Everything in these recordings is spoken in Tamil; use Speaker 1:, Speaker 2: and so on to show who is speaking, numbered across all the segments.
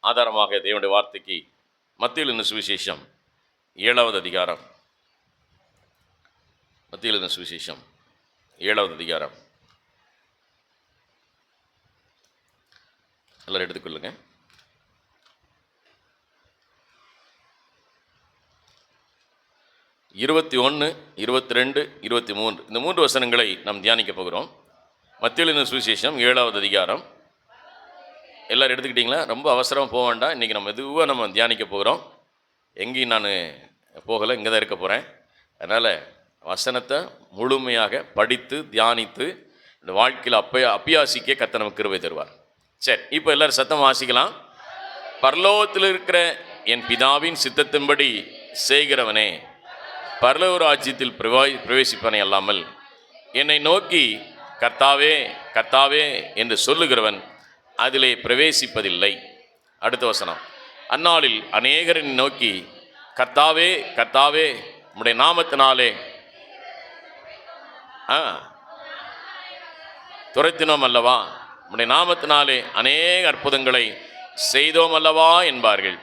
Speaker 1: ஆதாரமாக தேவனுடைய வார்த்தைக்கு மத்தேயு எழுதின சுவிசேஷம் 7வது அதிகாரம். மத்தேயு எழுதின சுவிசேஷம் 7வது அதிகாரம். எல்லாரும் எடுத்துக்கொள்ளுங்க. இருபத்தி 22, 23 இந்த 3 வசனங்களை நாம் தியானிக்க போகிறோம். மத்தேயு எழுதின சுவிசேஷம் 7வது அதிகாரம். எல்லோரும் எடுத்துக்கிட்டிங்களா? ரொம்ப அவசரமாக போக வேண்டாம். இன்றைக்கி நம்ம மெதுவாக நம்ம தியானிக்க போகிறோம். எங்கேயும் நான் போகலை, இங்கே தான் இருக்க போகிறேன். அதனால் வசனத்தை முழுமையாக படித்து தியானித்து இந்த வாழ்க்கையில் அப்பியாசிக்க கர்த்தர் நமக்கு கிருபை தருவார். சரி, இப்போ எல்லோரும் சத்தம் வாசிக்கலாம். பரலோகத்தில் இருக்கிற என் பிதாவின் சித்தத்தின்படி செய்கிறவனே பரலோக ராஜ்யத்தில் பிரவேசிப்பனை அல்லாமல் என்னை நோக்கி கர்த்தாவே கர்த்தாவே என்று சொல்லுகிறவன் அதிலே பிரவேசிப்பதில்லை. அடுத்த வசனம். அந்நாளில் அநேகரை நோக்கி கர்த்தாவே கர்த்தாவே உம்முடைய நாமத்தினாலே துரைத்தினோம் அல்லவா, உம்முடைய நாமத்தினாலே அநேக அற்புதங்களை செய்தோம் அல்லவா என்பார்கள்.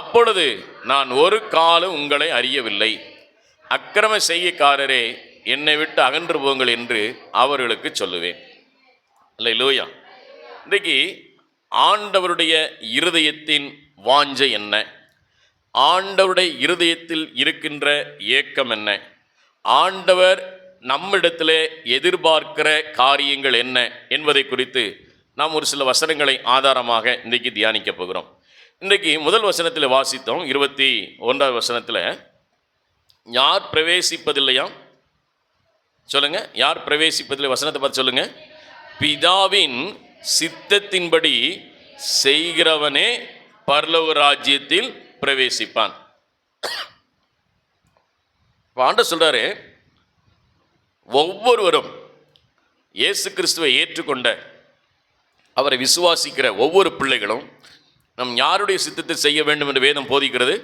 Speaker 1: அப்பொழுது நான் ஒரு காலம் உங்களை அறியவில்லை, அக்கிரம செய்கைக்காரரே என்னை விட்டு அகன்று போங்கள் என்று அவர்களுக்கு சொல்லுவேன். அல்லேலூயா. இன்றைக்கு ஆண்டவருடைய இருதயத்தின் வாஞ்சை என்ன? ஆண்டவருடைய இருதயத்தில் இருக்கின்ற ஏக்கம் என்ன? ஆண்டவர் நம்மிடத்தில் எதிர்பார்க்கிற காரியங்கள் என்ன என்பதை குறித்து நாம் ஒரு சில வசனங்களை ஆதாரமாக இன்றைக்கு தியானிக்க போகிறோம். இன்றைக்கு முதல் வசனத்தில் வாசித்தோம். 21வது வசனத்தில் யார் பிரவேசிப்பதில்லையாம்? சொல்லுங்க, யார் பிரவேசிப்பதில்லை? வசனத்தை பார்த்து சொல்லுங்க. பிதாவின் சித்தத்தின்படி செய்கிறவனே பரலோக ராஜ்யத்தில் பிரவேசிப்பான். ஆண்டவர் சொல்றாரு, ஒவ்வொருவரும் இயேசு கிறிஸ்துவை ஏற்றுக்கொண்ட அவரை விசுவாசிக்கிற ஒவ்வொரு பிள்ளைகளும் நம் யாருடைய சித்தத்தை செய்ய வேண்டும் என்று வேதம் போதிக்கிறது.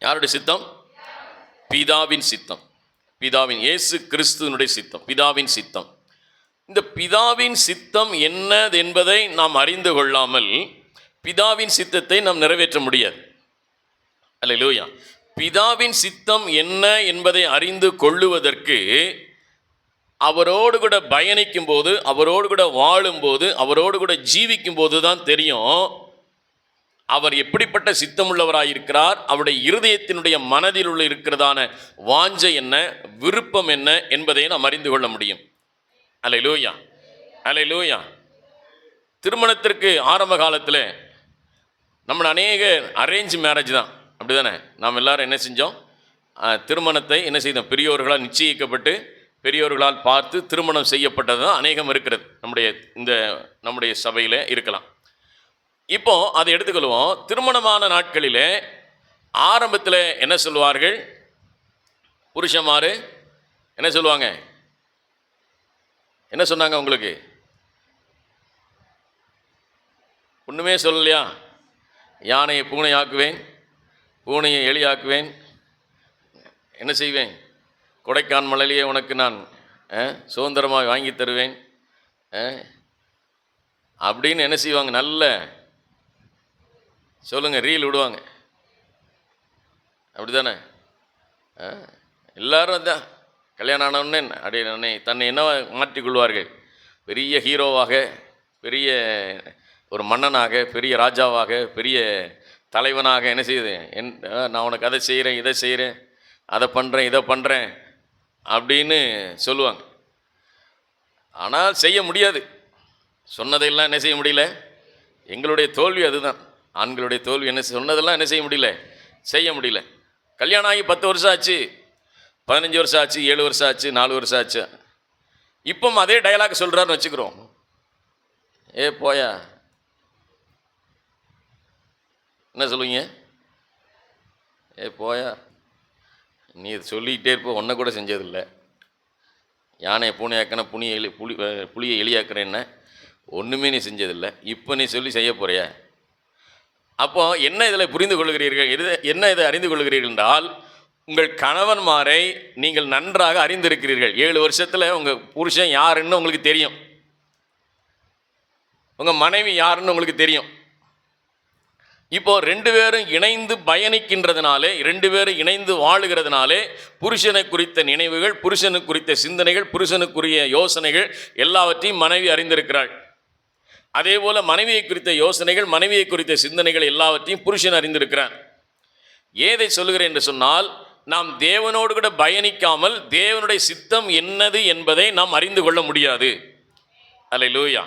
Speaker 1: யாருடைய சித்தம்? பிதாவின் சித்தம். பிதாவின், இயேசு கிறிஸ்துவனுடைய சித்தம், பிதாவின் சித்தம். இந்த பிதாவின் சித்தம் என்னது என்பதை நாம் அறிந்து கொள்ளாமல் பிதாவின் சித்தத்தை நாம் நிறைவேற்ற முடியாது. அல்லேலூயா. பிதாவின் சித்தம் என்ன என்பதை அறிந்து கொள்ளுவதற்கு அவரோடு கூட பயணிக்கும் போது, அவரோடு கூட வாழும்போது, அவரோடு கூட ஜீவிக்கும் போது தான் தெரியும் அவர் எப்படிப்பட்ட சித்தமுள்ளவராயிருக்கிறார், அவருடைய இருதயத்தினுடைய மனதில் உள்ள இருக்கிறதான வாஞ்சை என்ன, விருப்பம் என்ன என்பதை நாம் அறிந்து கொள்ள முடியும். அல்லேலூயா, அல்லேலூயா. திருமணத்திற்கு ஆரம்ப காலத்தில் நம்ம அநேக அரேஞ்ச் மேரேஜ் தான், அப்படி தானே? நாம் எல்லாரும் என்ன செஞ்சோம்? திருமணத்தை என்ன செய்தோம்? பெரியோர்களால் நிச்சயிக்கப்பட்டு பெரியோர்களால் பார்த்து திருமணம் செய்யப்பட்டது தான் அநேகம் இருக்கிறது. நம்முடைய சபையில் இருக்கலாம். இப்போ அதை எடுத்துக்கொள்வோம். திருமணமான நாட்களில் ஆரம்பத்தில் என்ன சொல்லுவார்கள்? புருஷமாரு என்ன சொல்லுவாங்க? என்ன சொன்னாங்க உங்களுக்கு? ஒன்றுமே சொல்லலையா? யானையை பூனை ஆக்குவேன், பூனையை எலி ஆக்குவேன், என்ன செய்வேன்? கொடைக்கான் மலையிலேயே உனக்கு நான் சுதந்திரமாக வாங்கி தருவேன் அப்படின்னு என்ன செய்வாங்க? நல்ல சொல்லுங்க, ரீல் விடுவாங்க. அப்படி தானே? எல்லாரும் தான் கல்யாணம் ஆனவுடனே அப்படியே தன்னை என்னவா மாற்றிக்கொள்வார்கள்? பெரிய ஹீரோவாக, பெரிய ஒரு மன்னனாக, பெரிய ராஜாவாக, பெரிய தலைவனாக என்ன செய்யுது? நான் உனக்கு அதை செய்கிறேன், இதை செய்கிறேன், அதை பண்ணுறேன், இதை பண்ணுறேன் அப்படின்னு சொல்லுவாங்க. ஆனால் செய்ய முடியாது. சொன்னதையெல்லாம் என்ன செய்ய முடியல? எங்களுடைய தோல்வி அதுதான். ஆண்களுடைய தோல்வி என்ன, சொன்னதெல்லாம் என்ன செய்ய முடியல? செய்ய முடியல. கல்யாணம் ஆகி 10 வருஷம் ஆச்சு, 15 வருஷம் ஆச்சு, 7 வருஷம் ஆச்சு, 4 வருஷம் ஆச்சு. இப்போ அதே டயலாக் சொல்கிறாருன்னு வச்சுக்கிறோம். ஏ போயா, என்ன சொல்லுவீங்க? ஏ போயா, நீ சொல்லிக்கிட்டே இருப்ப, ஒன்றை கூட செஞ்சதில்லை. யானையை பூனையாக்கின, புளியை எலியாக்குறேன்ன, ஒன்றுமே நீ செஞ்சதில்லை. இப்போ நீ சொல்லி செய்ய போறியா? அப்போ என்ன இதில் புரிந்து கொள்கிறீர்கள்? என்ன இதை அறிந்து கொள்கிறீர்கள் என்றால், உங்கள் கணவன்மாரை நீங்கள் நன்றாக அறிந்திருக்கிறீர்கள். 7 வருஷத்தில் உங்கள் புருஷன் யாருன்னு உங்களுக்கு தெரியும். உங்கள் மனைவி யாருன்னு உங்களுக்கு தெரியும். இப்போ 2 பேரும் இணைந்து பயணிக்கின்றதுனாலே, 2 பேரும் இணைந்து வாழுகிறதுனாலே புருஷனை குறித்த நினைவுகள், புருஷனுக்கு குறித்த சிந்தனைகள், புருஷனுக்குரிய யோசனைகள் எல்லாவற்றையும் மனைவி அறிந்திருக்கிறாள். அதே போல் மனைவியை குறித்த யோசனைகள், மனைவியை குறித்த சிந்தனைகள் எல்லாவற்றையும் புருஷன் அறிந்திருக்கிறான். ஏதை சொல்லுகிறேன் என்று சொன்னால், நாம் தேவனோடு கூட பயணிக்காமல் தேவனுடைய சித்தம் என்னது என்பதை நாம் அறிந்து கொள்ள முடியாது. அல்லேலூயா.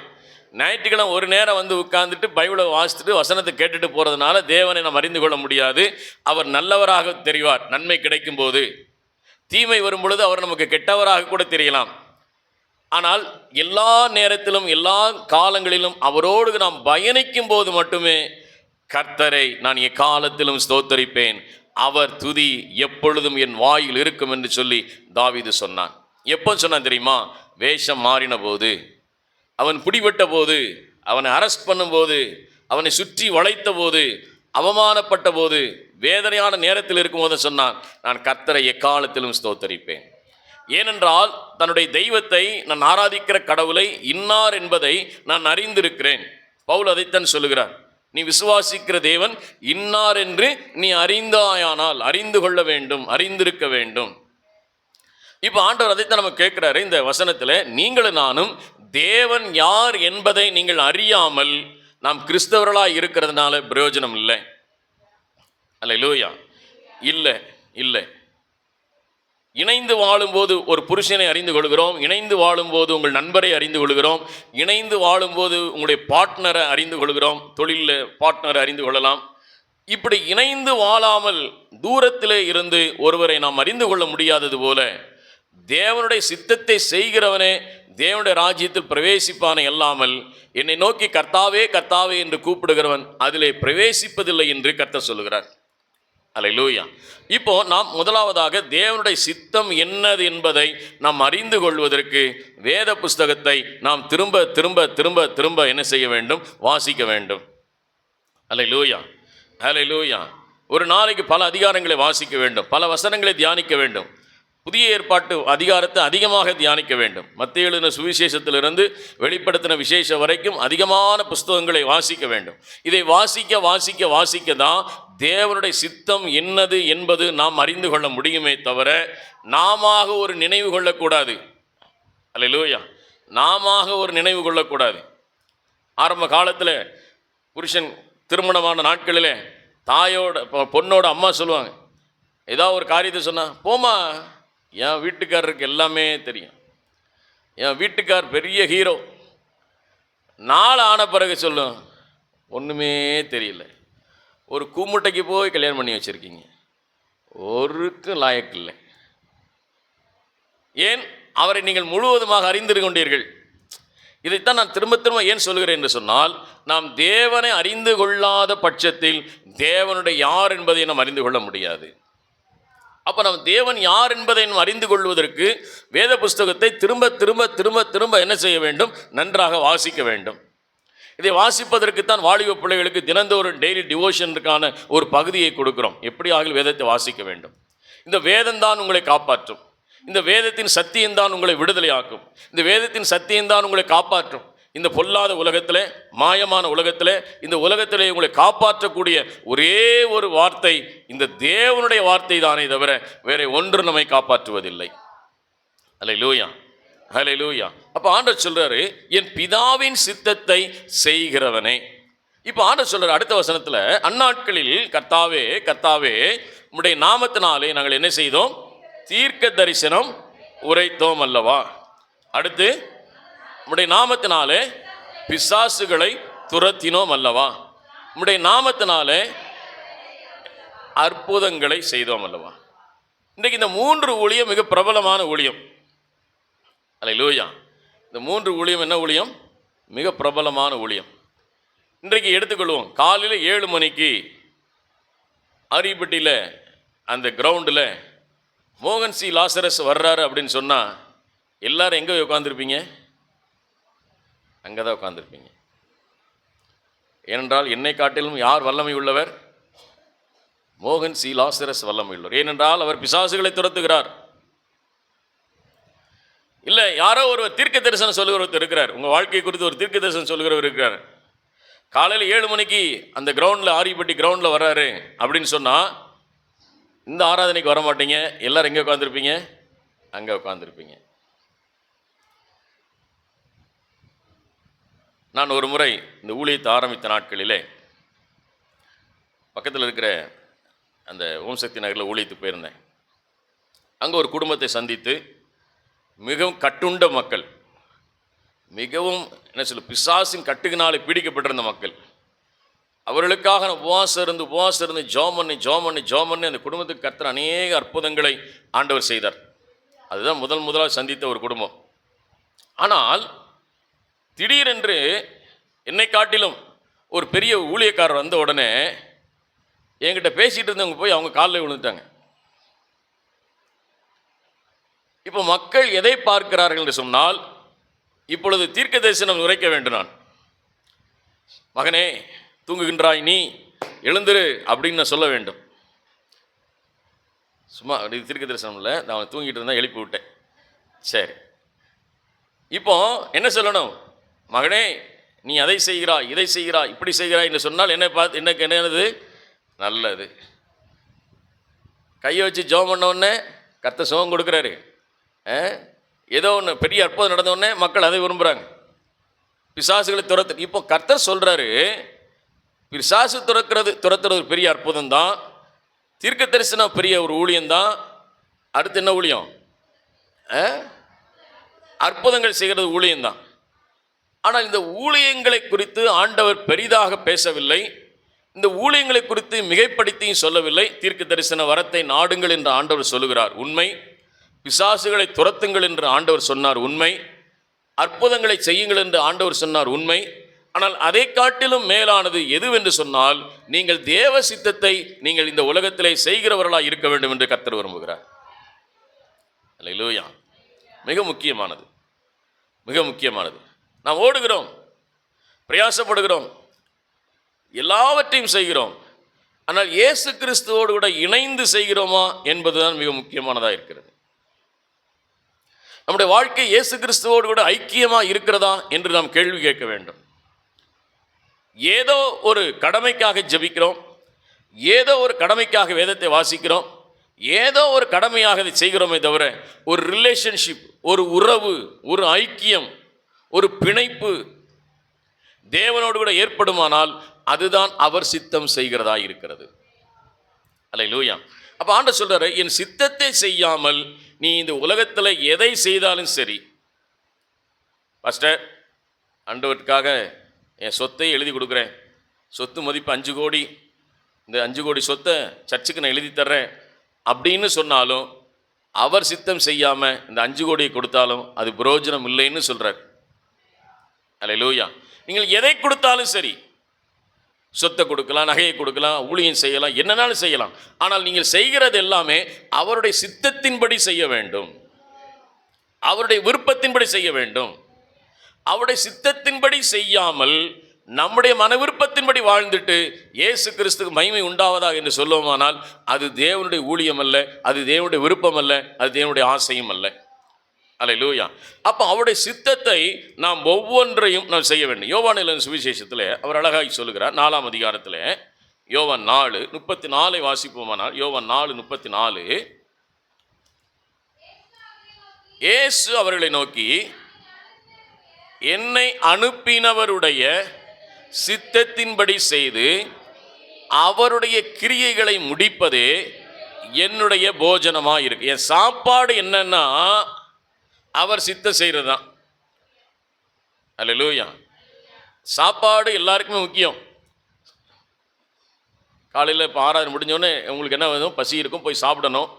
Speaker 1: ஞாயிற்றுக்கிழமை ஒரு நேரம் வந்து உட்கார்ந்துட்டு பைபிளை வாசித்துட்டு வசனத்தை கேட்டுட்டு போகிறதுனால தேவனை நாம் அறிந்து கொள்ள முடியாது. அவர் நல்லவராக தெரிவார் நன்மை கிடைக்கும் போது, தீமை வரும் பொழுது அவர் நமக்கு கெட்டவராக கூட தெரியலாம். ஆனால் எல்லா நேரத்திலும் எல்லா காலங்களிலும் அவரோடு நாம் பயணிக்கும் போது மட்டுமே கர்த்தரை நான் எக்காலத்திலும் ஸ்தோத்தரிப்பேன், அவர் துதி எப்பொழுதும் என் வாயில் இருக்கும் என்று சொல்லி தாவீது சொன்னான். எப்போ சொன்னான் தெரியுமா? வேஷம் மாறின போது, அவன் பிடிபட்ட போது, அவனை அரெஸ்ட் பண்ணும்போது, அவனை சுற்றி வளைத்த போது, அவமானப்பட்ட போது, வேதனையான நேரத்தில் இருக்கும்போது சொன்னான், நான் கர்த்தரை எக்காலத்திலும் ஸ்தோத்தரிப்பேன். ஏனென்றால் தன்னுடைய தெய்வத்தை, நான் ஆராதிக்கிற கடவுளை இன்னார் என்பதை நான் அறிந்திருக்கிறேன். பவுல் அதைத்தான் சொல்லுகிறார், நீ விசுவாசிக்கிற தேவன் இன்னார் என்று நீ அறிந்தாயானால், அறிந்து கொள்ள வேண்டும், அறிந்திருக்க வேண்டும். இப்போ ஆண்டவர் அதைத்தான் நம்ம கேட்குறாரு இந்த வசனத்தில். நீங்களும் நானும் தேவன் யார் என்பதை நீங்கள் அறியாமல் நாம் கிறிஸ்தவர்களாக இருக்கிறதுனால பிரயோஜனம் இல்லை. அல்லேலூயா. இல்லை இல்லை. இணைந்து வாழும்போது ஒரு புருஷனை அறிந்து கொள்கிறோம், இணைந்து வாழும்போது உங்கள் நண்பரை அறிந்து கொள்கிறோம், இணைந்து வாழும்போது உங்களுடைய பார்ட்னரை அறிந்து கொள்கிறோம், தொழிலில் பார்ட்னரை அறிந்து கொள்ளலாம். இப்படி இணைந்து வாழாமல் தூரத்திலே இருந்து ஒருவரை நாம் அறிந்து கொள்ள முடியாதது போல, தேவனுடைய சித்தத்தை செய்கிறவனே தேவனுடைய ராஜ்யத்தில் பிரவேசிப்பானே அல்லாமல் என்னை நோக்கி கர்த்தாவே கர்த்தாவே என்று கூப்பிடுகிறவன் அதிலே பிரவேசிப்பதில்லை என்று கர்த்தர் சொல்லுகிறார். அல்லேலூயா. இப்போ நாம் முதலாவதாக தேவனுடைய சித்தம் என்னது என்பதை நாம் அறிந்து கொள்வதற்கு வேத புஸ்தகத்தை நாம் திரும்ப திரும்ப திரும்ப திரும்ப என்ன செய்ய வேண்டும்? வாசிக்க வேண்டும். அல்லேலூயா அல்லேலூயா. ஒரு நாளைக்கு பல அதிகாரங்களை வாசிக்க வேண்டும், பல வசனங்களை தியானிக்க வேண்டும், புதிய ஏற்பாட்டு அதிகாரத்தை அதிகமாக தியானிக்க வேண்டும். மத்தேயு எழுதின சுவிசேஷத்திலிருந்து வெளிப்படுத்தின விசேஷம் வரைக்கும் அதிகமான புஸ்தகங்களை வாசிக்க வேண்டும். இதை வாசிக்க வாசிக்க வாசிக்க தான் தேவனுடைய சித்தம் என்னது என்பது நாம் அறிந்து கொள்ள முடியுமே தவிர நாம ஒரு நினைவு கொள்ளக்கூடாது. அல்லேலூயா. நாம ஒரு நினைவு கொள்ளக்கூடாது. ஆரம்ப காலத்தில் புருஷன் திருமணமான நாட்களில் தாயோட பொண்ணோட அம்மா சொல்லுவாங்க, ஏதாவது ஒரு காரியத்தை சொன்னா, போமா, என் வீட்டுக்காரருக்கு எல்லாமே தெரியும், என் வீட்டுக்கார் பெரிய ஹீரோ. நாள் ஆன பிறகு சொல்லும், ஒன்றுமே தெரியல, ஒரு கூமுட்டைக்கு போய் கல்யாணம் பண்ணி வச்சுருக்கீங்க, ஒருக்கும் லாயக்கு இல்லை. ஏன்? அவரை நீங்கள் முழுவதுமாக அறிந்து கொண்டீர்கள். இதைத்தான் நான் திரும்ப திரும்ப ஏன் சொல்கிறேன் என்று சொன்னால், நாம் தேவனை அறிந்து கொள்ளாத பட்சத்தில் தேவனுடைய யார் என்பதை நாம் அறிந்து கொள்ள முடியாது. அப்போ நம்ம தேவன் யார் என்பதை நாம் அறிந்து கொள்வதற்கு வேத புஸ்தகத்தை திரும்ப திரும்ப திரும்ப திரும்ப என்ன செய்ய வேண்டும்? நன்றாக வாசிக்க வேண்டும். இதை வாசிப்பதற்குத்தான் வாலிப பிள்ளைகளுக்கு தினந்தோறும் டெய்லி டிவோஷனுக்கான ஒரு பகுதியை கொடுக்கிறோம். எப்படி ஆகிய வேதத்தை வாசிக்க வேண்டும். இந்த வேதம்தான் உங்களை காப்பாற்றும். இந்த வேதத்தின் சத்தியம்தான் உங்களை விடுதலையாக்கும். இந்த வேதத்தின் சத்தியம்தான் உங்களை காப்பாற்றும். இந்த பொல்லாத உலகத்தில், மாயமான உலகத்தில், இந்த உலகத்திலே உங்களை காப்பாற்றக்கூடிய ஒரே ஒரு வார்த்தை இந்த தேவனுடைய வார்த்தை தானே தவிர வேற ஒன்று நம்மை காப்பாற்றுவதில்லை. அல்லேலூயா அல்லேலூயா. அப்போ ஆண்டவர் சொல்றாரு, என் பிதாவின் சித்தத்தை செய்கிறவனே. இப்போ ஆண்டவர் சொல்றாரு அடுத்த வசனத்தில், அந்நாட்களில் கர்த்தாவே கர்த்தாவே உம்முடைய நாமத்தினாலே நாங்கள் என்ன செய்தோம்? தீர்க்க தரிசனம் உரைத்தோம் அல்லவா. அடுத்து, உம்முடைய நாமத்தினாலே பிசாசுகளை துரத்தினோம் அல்லவா. உம்முடைய நாமத்தினாலே அற்புதங்களை செய்தோம் அல்லவா. இன்றைக்கு இந்த 3 ஊழியம் மிக பிரபலமான ஊழியம். அல்லேலூயா. இந்த 3 ஊழியம் என்ன ஊழியம்? மிக பிரபலமான ஊழியம். இன்றைக்கு எடுத்துக்கொள்வோம். காலையில் 7 மணிக்கு ஆரிப்பட்டியில் அந்த கிரவுண்டில் மோகன் சி லாசரஸ் வர்றாரு அப்படின்னு சொன்னால் எல்லாரும் எங்கே உட்காந்துருப்பீங்க? அங்கே தான் உட்காந்துருப்பீங்க. ஏனென்றால் என்னை காட்டிலும் யார் வல்லமை உள்ளவர்? மோகன் சி லாசரஸ் வல்லமை உள்ளவர். ஏனென்றால் அவர் பிசாசுகளை துரத்துகிறார். இல்லை, யாரோ ஒரு தீர்க்க தரிசனம் சொல்லுகிறவர் இருக்கிறார். உங்கள் வாழ்க்கையை குறித்து ஒரு தீர்க்க தரிசனம் சொல்லுகிறவர் இருக்கிறார். காலையில் 7 மணிக்கு அந்த கிரவுண்டில் ஆரியப்பட்டி கிரவுண்டில் வர்றாரு அப்படின்னு சொன்னால் இந்த ஆராதனைக்கு வர மாட்டீங்க. எல்லாரும் எங்கே உட்காந்துருப்பீங்க? அங்கே உட்காந்துருப்பீங்க. நான் ஒரு முறை இந்த ஊழியத்தை ஆரம்பித்த நாட்களிலே பக்கத்தில் இருக்கிற அந்த ஓம் சக்தி நகரில் ஊழியத்துக்கு போயிருந்தேன். அங்கே ஒரு குடும்பத்தை சந்தித்து மிகவும் கட்டுண்ட மக்கள், மிகவும் என்ன சொல்ல பிசாசின் கட்டுகினாலே பீடிக்கப்பட்டிருந்த மக்கள், அவர்களுக்காக நான் உபவாசம் இருந்து ஜெபம் பண்ணி அந்த குடும்பத்துக்கு கர்த்தர் அநேக அற்புதங்களை ஆண்டவர் செய்தார். அதுதான் முதலாக சந்தித்த ஒரு குடும்பம். ஆனால் திடீரென்று என்னை காட்டிலும் ஒரு பெரிய ஊழியக்காரர் வந்த உடனே என்கிட்ட பேசிகிட்டு இருந்தவங்க போய் அவங்க காலில் விழுந்துட்டாங்க. இப்போ மக்கள் எதை பார்க்கிறார்கள் என்று சொன்னால், இப்பொழுது தீர்க்க தரிசனம் உரைக்க வேண்டும். நான் மகனே தூங்குகின்றாய், நீ எழுந்திரு அப்படின்னு நான் சொல்ல வேண்டும். சும்மா தீர்க்க தரிசனம் இல்லை, நான் அவன் தூங்கிட்டு இருந்தால் எழுப்பி விட்டேன். சரி, இப்போ என்ன சொல்லணும்? மகனே நீ அதை செய்கிறாய், இதை செய்கிறாய், இப்படி செய்கிறாய் என்று சொன்னால் என்ன பார்த்து என்னது நல்லது. கையை வச்சு ஜெபம் பண்ண உடனே கர்த்தர் சுகம் கொடுக்குறாரு. ஏதோ ஒன்று பெரிய அற்புதம் நடந்த உடனே மக்கள் அதை விரும்புகிறாங்க. பிசாசுகளை துரத்து. இப்போ கர்த்தர் சொல்கிறாரு, பிசாசு துரத்துறது ஒரு பெரிய அற்புதம் தான், தீர்க்க தரிசனம் பெரிய ஒரு ஊழியம்தான். அடுத்து என்ன ஊழியம்? அற்புதங்கள் செய்கிறது ஊழியம்தான். ஆனால் இந்த ஊழியங்களை குறித்து ஆண்டவர் பெரிதாக பேசவில்லை. இந்த ஊழியங்களை குறித்து மிகைப்படுத்தியும் சொல்லவில்லை. தீர்க்க தரிசன வரத்தை நாடுங்கள் என்று ஆண்டவர் சொல்லுகிறார், உண்மை. பிசாசுகளை துரத்துங்கள் என்று ஆண்டவர் சொன்னார், உண்மை. அற்புதங்களை செய்யுங்கள் என்று ஆண்டவர் சொன்னார், உண்மை. ஆனால் அதை காட்டிலும் மேலானது எதுவென்று சொன்னால், நீங்கள் தேவ சித்தத்தை நீங்கள் இந்த உலகத்திலே செய்கிறவர்களாக இருக்க வேண்டும் என்று கர்த்தர் விரும்புகிறார். அல்லேலூயா. மிக முக்கியமானது, மிக முக்கியமானது. நாம் ஓடுகிறோம், பிரயாசப்படுகிறோம், எல்லாவற்றையும் செய்கிறோம். ஆனால் இயேசு கிறிஸ்துவோடு கூட இணைந்து செய்கிறோமா என்பதுதான் மிக முக்கியமானதாக இருக்கிறது. நம்முடைய வாழ்க்கை இயேசு கிறிஸ்துவோடு கூட ஐக்கியமாக இருக்கிறதா என்று நாம் கேள்வி கேட்க வேண்டும். ஏதோ ஒரு கடமைக்காக ஜெபிக்கிறோம், ஏதோ ஒரு கடமைக்காக வேதத்தை வாசிக்கிறோம், ஏதோ ஒரு கடமையாக இதை செய்கிறோமே தவிர ஒரு ரிலேஷன்ஷிப், ஒரு உறவு, ஒரு ஐக்கியம், ஒரு பிணைப்பு தேவனோடு கூட ஏற்படுமானால் அதுதான் அவர் சித்தம் செய்கிறதா இருக்கிறது. அல்லேலூயா. அப்போ ஆண்டவர் சொல்றாரு, என் சித்தத்தை செய்யாமல் நீ இந்த உலகத்தில் எதை செய்தாலும் சரி. பாஸ்டர், ஆண்டவருக்காக என் சொத்தை எழுதி கொடுக்குறேன், சொத்து மதிப்பு 5 கோடி, இந்த 5 கோடி சொத்தை சர்ச்சுக்கு நான் எழுதி தர்றேன் அப்படின்னு சொன்னாலும், அவர் சித்தம் செய்யாமல் இந்த 5 கோடியை கொடுத்தாலும் அது பிரயோஜனம் இல்லைன்னு சொல்கிறார். அல்லேலூயா. நீங்கள் எதை கொடுத்தாலும் சரி, சொத்தை கொடுக்கலாம், நகையை கொடுக்கலாம், ஊழியம் செய்யலாம், என்னன்னாலும் செய்யலாம். ஆனால் நீங்கள் செய்கிறது எல்லாமே அவருடைய சித்தத்தின்படி செய்ய வேண்டும், அவருடைய விருப்பத்தின்படி செய்ய வேண்டும். அவருடைய சித்தத்தின்படி செய்யாமல் நம்முடைய மன விருப்பத்தின்படி வாழ்ந்துட்டு இயேசு கிறிஸ்துக்கு மகிமை உண்டாவதாக என்று சொல்லுவோமானால் அது தேவனுடைய ஊழியம் அல்ல, அது தேவனுடைய விருப்பம் அல்ல, அது தேவனுடைய ஆசையும் அல்ல. அல்லேலூயா. அப்போ அவருடைய சித்தத்தை நாம் ஒவ்வொன்றையும் நாம் செய்ய வேண்டும். யோவான் எழுதின சுவிசேஷத்தில் அவர் அழகாய் சொல்லுகிறார், 4ஆம் அதிகாரத்தில் யோவான் 4:34 வாசிப்போமானால், யோவான் 4:34, இயேசு அவர்களை நோக்கி, என்னை அனுப்பினவருடைய சித்தத்தின்படி செய்து அவருடைய கிரியைகளை முடிப்பதே என்னுடைய போஜனமாக இருக்கு. என் சாப்பாடு என்னன்னா அவர் சித்தம் செய்கிறது தான். அல்லேலூயா. சாப்பாடு எல்லாருக்குமே முக்கியம். காலையில் இப்போ ஆராதனை முடிஞ்சோடனே உங்களுக்கு என்ன வேணும்? பசி இருக்கும், போய் சாப்பிடணும்.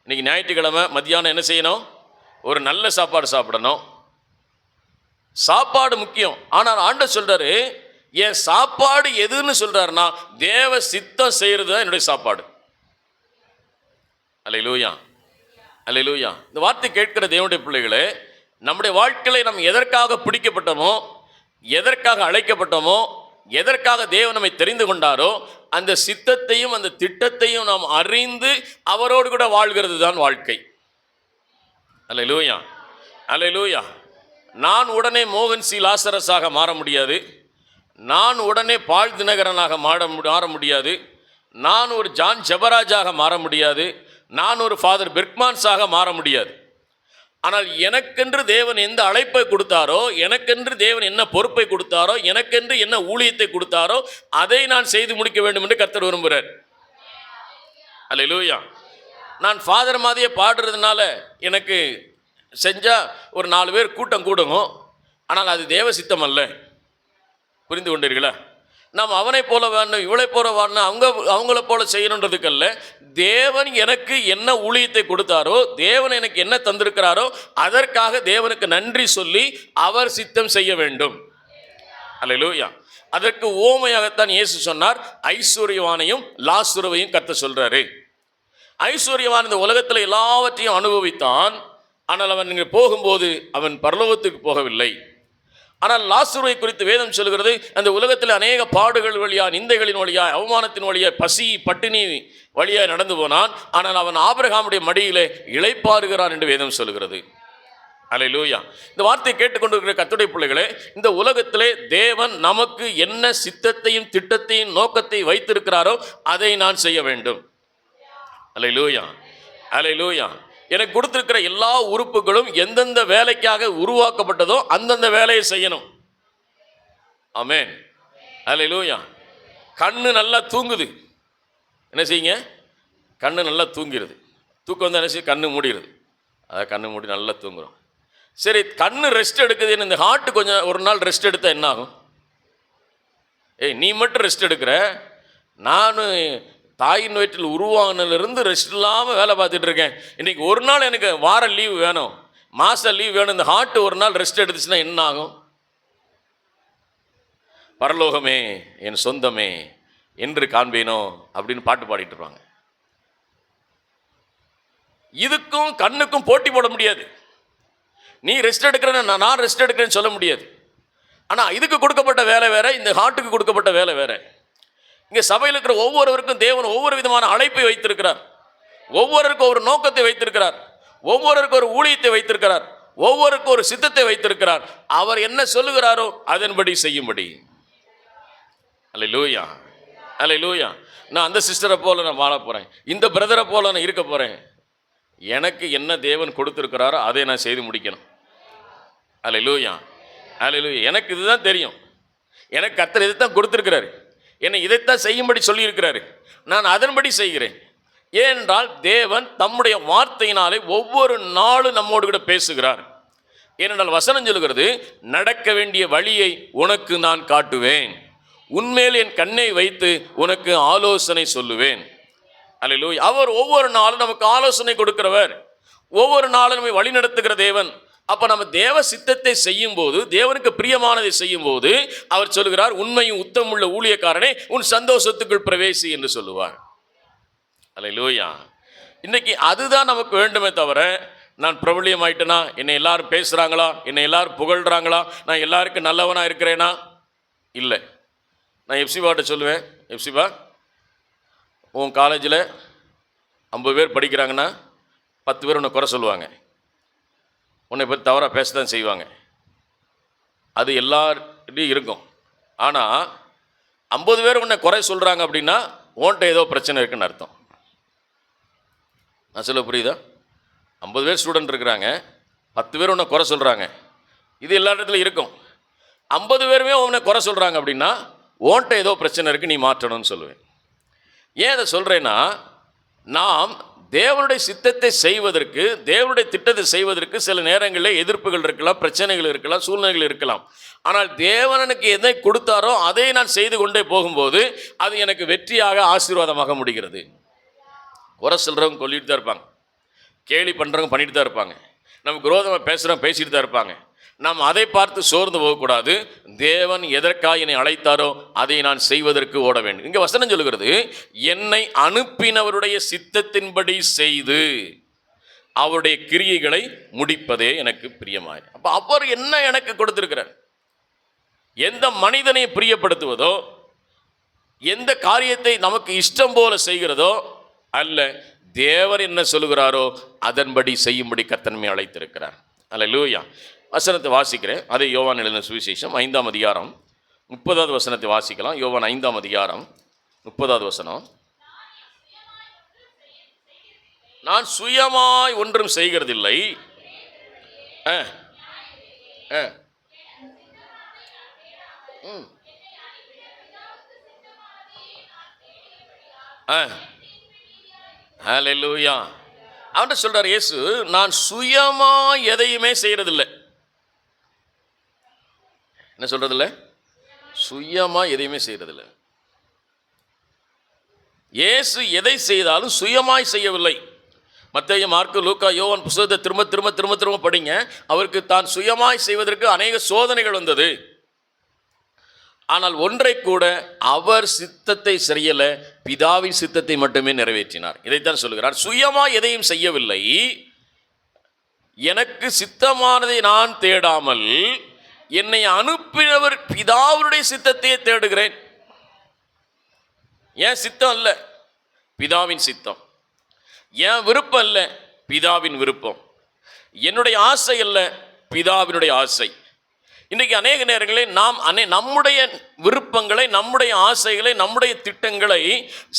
Speaker 1: இன்றைக்கி ஞாயிற்றுக்கிழமை மத்தியானம் என்ன செய்யணும்? ஒரு நல்ல சாப்பாடு சாப்பிடணும். சாப்பாடு முக்கியம். ஆனால் ஆண்டவர் சொல்கிறாரு, என் சாப்பாடு எதுன்னு சொல்கிறாருன்னா தேவ சித்தம் செய்கிறது தான் என்னுடைய சாப்பாடு. அல்லேலூயா, அல்லேலூயா. இந்த வார்த்தை கேட்கிற தேவனுடைய பிள்ளைகளே, நம்முடைய வாழ்க்கையில் நாம் எதற்காக பிடிக்கப்பட்டோமோ, எதற்காக அழைக்கப்பட்டோமோ, எதற்காக தேவன் நம்மை தெரிந்து கொண்டாரோ அந்த சித்தத்தையும் அந்த திட்டத்தையும் நாம் அறிந்து அவரோடு கூட வாழ்கிறது தான் வாழ்க்கை. அல்லேலூயா, அல்லேலூயா. நான் உடனே மோகன் சி லாசரஸாக மாற முடியாது, நான் உடனே பால் தினகரனாக மாற முடியாது. நான் ஒரு ஜான் ஜெபராஜாக மாற முடியாது. நான் ஒரு ஃபாதர் பெர்க்மான்ஸாக மாற முடியாது. ஆனால் எனக்கென்று தேவன் எந்த அழைப்பை கொடுத்தாரோ, எனக்கென்று தேவன் என்ன பொறுப்பை கொடுத்தாரோ, எனக்கென்று என்ன ஊழியத்தை கொடுத்தாரோ அதை நான் செய்து முடிக்க வேண்டும் என்று கர்த்தர் விரும்புகிறார். அல்லேலூயா. நான் ஃபாதர் மாதிரியே பாடுறதுனால எனக்கு செஞ்சால் ஒரு 4 பேர் கூட்டம் கூடுங்க, ஆனால் அது தேவ சித்தம் அல்ல. புரிந்து கொண்டீர்களா? நாம் அவனை போல வேணும், இவளை போல வேணும், அவங்கள போல செய்யணுன்றதுக்கல்ல. தேவன் எனக்கு என்ன ஊழியத்தை கொடுத்தாரோ, தேவன் எனக்கு என்ன தந்திருக்கிறாரோ அதற்காக தேவனுக்கு நன்றி சொல்லி அவர் சித்தம் செய்ய வேண்டும். அல்லேலூயா. அதற்கு ஓமையாகத்தான் இயேசு சொன்னார், ஐஸ்வர்யவானையும் லாசருவையும் கர்த்தர் சொல்றாரு. ஐஸ்வர்யவான் இந்த உலகத்தில் எல்லாவற்றையும் அனுபவித்தான், ஆனால் அவன் இங்கே போகும்போது அவன் பரலோகத்துக்கு போகவில்லை. ஆனால் லாசருவை குறித்து வேதம் சொல்கிறது, அந்த உலகத்தில் அநேக பாடுகள் வழியாக, நிந்தைகளின் வழியாக, அவமானத்தின் வழியாக, பசி பட்டினி வழியாக நடந்து போனான். ஆனால் அவன் ஆபிரகாமுடைய மடியிலே இளைப்பாறுகிறான் என்று வேதம் சொல்கிறது. அல்லேலூயா. இந்த வார்த்தையை கேட்டுக்கொண்டிருக்கிற கர்த்தருடைய பிள்ளைகளே, இந்த உலகத்திலே தேவன் நமக்கு என்ன சித்தத்தையும் திட்டத்தையும் நோக்கத்தை வைத்திருக்கிறாரோ அதை நான் செய்ய வேண்டும். அல்லேலூயா. அல்லேலூயா. எனக்கு கொடுத்திருக்கிற எல்லா உறுப்புகளும் எந்தெந்த வேலைக்காக உருவாக்கப்பட்டதோ அந்தந்த வேலையை செய்யணும். ஆமென். அல்லேலூயா. கண்ணு நல்லா தூங்குது, என்ன செய்யுங்க? கண்ணு நல்லா தூங்கிறது. தூக்கம் வந்து என்ன செய்ய? கண்ணு மூடிடுது. அதை கண்ணு மூடி நல்லா தூங்குறோம். சரி, கண்ணு ரெஸ்ட் எடுக்குது, இந்த ஹார்ட்டு கொஞ்சம் ஒரு நாள் ரெஸ்ட் எடுத்தால் என்ன ஆகும்? நீ மட்டும் ரெஸ்ட் எடுக்கிற, நான் தாயின் வயிற்றில் உருவானதுலேருந்து ரெஸ்ட் இல்லாமல் வேலை பார்த்துட்டு இருக்கேன். இன்றைக்கி ஒரு நாள் எனக்கு வார லீவு வேணும், மாத லீவ் வேணும். இந்த ஹார்ட் ஒரு நாள் ரெஸ்ட் எடுத்துச்சுன்னா என்ன ஆகும்? பரலோகமே என் சொந்தமே என்று காண்பேனோ அப்படின்னு பாட்டு பாடிட்டு இருப்பாங்க. இதுக்கும் கண்ணுக்கும் போட்டி போட முடியாது. நீ ரெஸ்ட் எடுக்கிறேன்னு நான் ரெஸ்ட் எடுக்கிறேன்னு சொல்ல முடியாது. ஆனால் இதுக்கு கொடுக்கப்பட்ட வேலை வேற, இந்த ஹார்ட்டுக்கு கொடுக்கப்பட்ட வேலை வேற. இங்கே சபையில் இருக்கிற ஒவ்வொருவருக்கும் தேவன் ஒவ்வொரு விதமான அழைப்பை வைத்திருக்கிறார். ஒவ்வொருவருக்கும் ஒரு நோக்கத்தை வைத்திருக்கிறார். ஒவ்வொருவருக்கும் ஒரு ஊழியத்தை வைத்திருக்கிறார். ஒவ்வொருக்கும் ஒரு சித்தத்தை வைத்திருக்கிறார். அவர் என்ன சொல்லுகிறாரோ அதன்படி செய்யும்படி. அல்லேலூயா. அல்லேலூயா. நான் அந்த சிஸ்டரை போல நான் வாழ போகிறேன், இந்த பிரதரை போல நான் இருக்க போகிறேன். எனக்கு என்ன தேவன் கொடுத்துருக்கிறாரோ அதை நான் செய்து முடிக்கணும். அல்லேலூயா. அல்லேலூயா. எனக்கு இதுதான் தெரியும். எனக்கு கர்த்தர் இதைத்தான் கொடுத்துருக்கிறாரு, என்னை இதைத்தான் செய்யும்படி சொல்லியிருக்கிறாரு. நான் அதன்படி செய்கிறேன். ஏனென்றால் தேவன் தம்முடைய வார்த்தையினாலே ஒவ்வொரு நாளும் நம்மோடு கூட பேசுகிறார். ஏனென்றால் வசனம் சொல்லுகிறது, நடக்க வேண்டிய வழியை உனக்கு நான் காட்டுவேன், உன்மேல் என் கண்ணை வைத்து உனக்கு ஆலோசனை சொல்லுவேன். அல்லேலூயா. அவர் ஒவ்வொரு நாளும் நமக்கு ஆலோசனை கொடுக்கிறவர், ஒவ்வொரு நாளும் நம்மை வழி நடத்துகிற தேவன். அப்போ நம்ம தேவ சித்தத்தை செய்யும் போது, தேவனுக்கு பிரியமானதை செய்யும் போது அவர் சொல்லுகிறார், உண்மையும் உத்தமுள்ள ஊழியக்காரனே உன் சந்தோஷத்துக்குள் பிரவேசி என்று சொல்லுவார். அல்லேலூயா. இன்னைக்கு அதுதான் நமக்கு வேண்டுமே தவிர, நான் பிரபலியம் ஆயிட்டேனா, என்னை எல்லாரும் பேசுகிறாங்களா, என்னை எல்லாரும் புகழ்கிறாங்களா, நான் எல்லாருக்கும் நல்லவனாக இருக்கிறேனா? இல்லை. நான் எப்சிபாட்ட சொல்லுவேன், எப்சிபா, உன் காலேஜில் 50 பேர் படிக்கிறாங்கன்னா 10 பேர் உன்னை குறை சொல்லுவாங்க, உன்னை பற்றி தவறாக பேச தான் செய்வாங்க. அது எல்லார்கிட்டையும் இருக்கும். ஆனால் 50 பேர் உன்னை குறை சொல்கிறாங்க அப்படின்னா உன்கிட்ட ஏதோ பிரச்சனை இருக்குன்னு அர்த்தம். நான் சொல்ல புரியுதா? 50 பேர் ஸ்டூடெண்ட் இருக்கிறாங்க, 10 பேர் உன்னை குறை சொல்கிறாங்க, இது எல்லா இடத்துலையும் இருக்கும். 50 பேருமே உன்னை குறை சொல்கிறாங்க அப்படின்னா உன்கிட்ட ஏதோ பிரச்சனை இருக்குது, நீ மாற்றணும்னு சொல்லுவேன். ஏன் அதை சொல்கிறேன்னா, நாம் தேவனுடைய சித்தத்தை செய்வதற்கு, தேவனுடைய திட்டத்தை செய்வதற்கு சில நேரங்களில் எதிர்ப்புகள் இருக்கலாம், பிரச்சனைகள் இருக்கலாம், சூழ்நிலைகள் இருக்கலாம். ஆனால் தேவன் எனக்கு எதை கொடுத்தாரோ அதை நான் செய்து கொண்டே போகும்போது அது எனக்கு வெற்றியாக, ஆசீர்வாதமாக முடிகிறது. குறை சொல்கிறவங்க சொல்லிட்டு தான் இருப்பாங்க, கேலி பண்ணுறவங்க பண்ணிட்டு தான் இருப்பாங்க, நமக்கு விரோதமாக பேசுகிறவங்க பேசிட்டு தான் இருப்பாங்க. நாம் அதை பார்த்து சோர்ந்து போகக்கூடாது. தேவன் எதற்காக என்னை அழைத்தாரோ அதை நான் செய்வதற்கு ஓட வேண்டும். இங்கே வசனம் சொல்லுகிறது, என்னை அனுப்பினவருடைய சித்தத்தின்படி செய்து அவருடைய கிரியைகளை முடிப்பதே எனக்கு பிரியமாய். அப்போ அவர் என்ன எனக்கு கொடுத்திருக்கிறார்? எந்த மனிதனை பிரியப்படுத்துவதோ, எந்த காரியத்தை நமக்கு இஷ்டம் போல செய்கிறதோ அல்ல, தேவர் என்ன சொல்லுகிறாரோ அதன்படி செய்யும்படி கர்த்தர் அழைத்திருக்கிறார். அல்லேலூயா. வசனத்தை வாசிக்கிறேன். அதை யோவான் எழுதின சுவிசேஷம் 5ஆம் அதிகாரம் 30வது வசனத்தை வாசிக்கலாம். யோவான் 5ஆம் அதிகாரம் 30வது வசனம். நான் சுயமாய் ஒன்றும் செய்கிறதில்லை. ஆ ஆ ம் ஆ ஹல்லேலூயா. அவன்கிட்ட சொல்றார் இயேசு, நான் சுயமா எதையுமே செய்யறதில்லை. என்ன சொல்றதில்லை? சுயமா எதையுமே செய்யறதில்லை. இயேசு எதை செய்தாலும் சுயமாய் செய்யவில்லை. மத்தேயு, மார்க்கு, லூக்கா, யோவான் புத்தகத்தை திரும்ப திரும்ப திரும்ப திரும்ப படிங்க. அவருக்கு தான் சுயமாய் செய்வதற்கு அநேக சோதனைகள் வந்தது. ஆனால் ஒன்றை கூட அவர் சித்தத்தை செய்யல, பிதாவின் சித்தத்தை மட்டுமே நிறைவேற்றினார். இதைத்தான் சொல்லுகிறார், சுயமா எதையும் செய்யவில்லை, எனக்கு சித்தமானதை நான் தேடாமல் என்னை அனுப்பினவர் பிதாவுடைய சித்தத்தையே தேடுகிறேன். என் சித்தம் அல்ல, பிதாவின் சித்தம். என் விருப்பம் அல்ல, பிதாவின் விருப்பம். என்னுடைய ஆசை அல்ல, பிதாவினுடைய ஆசை. இன்றைக்கு அநேக நேரங்களில் நாம் நம்முடைய விருப்பங்களை, நம்முடைய ஆசைகளை, நம்முடைய திட்டங்களை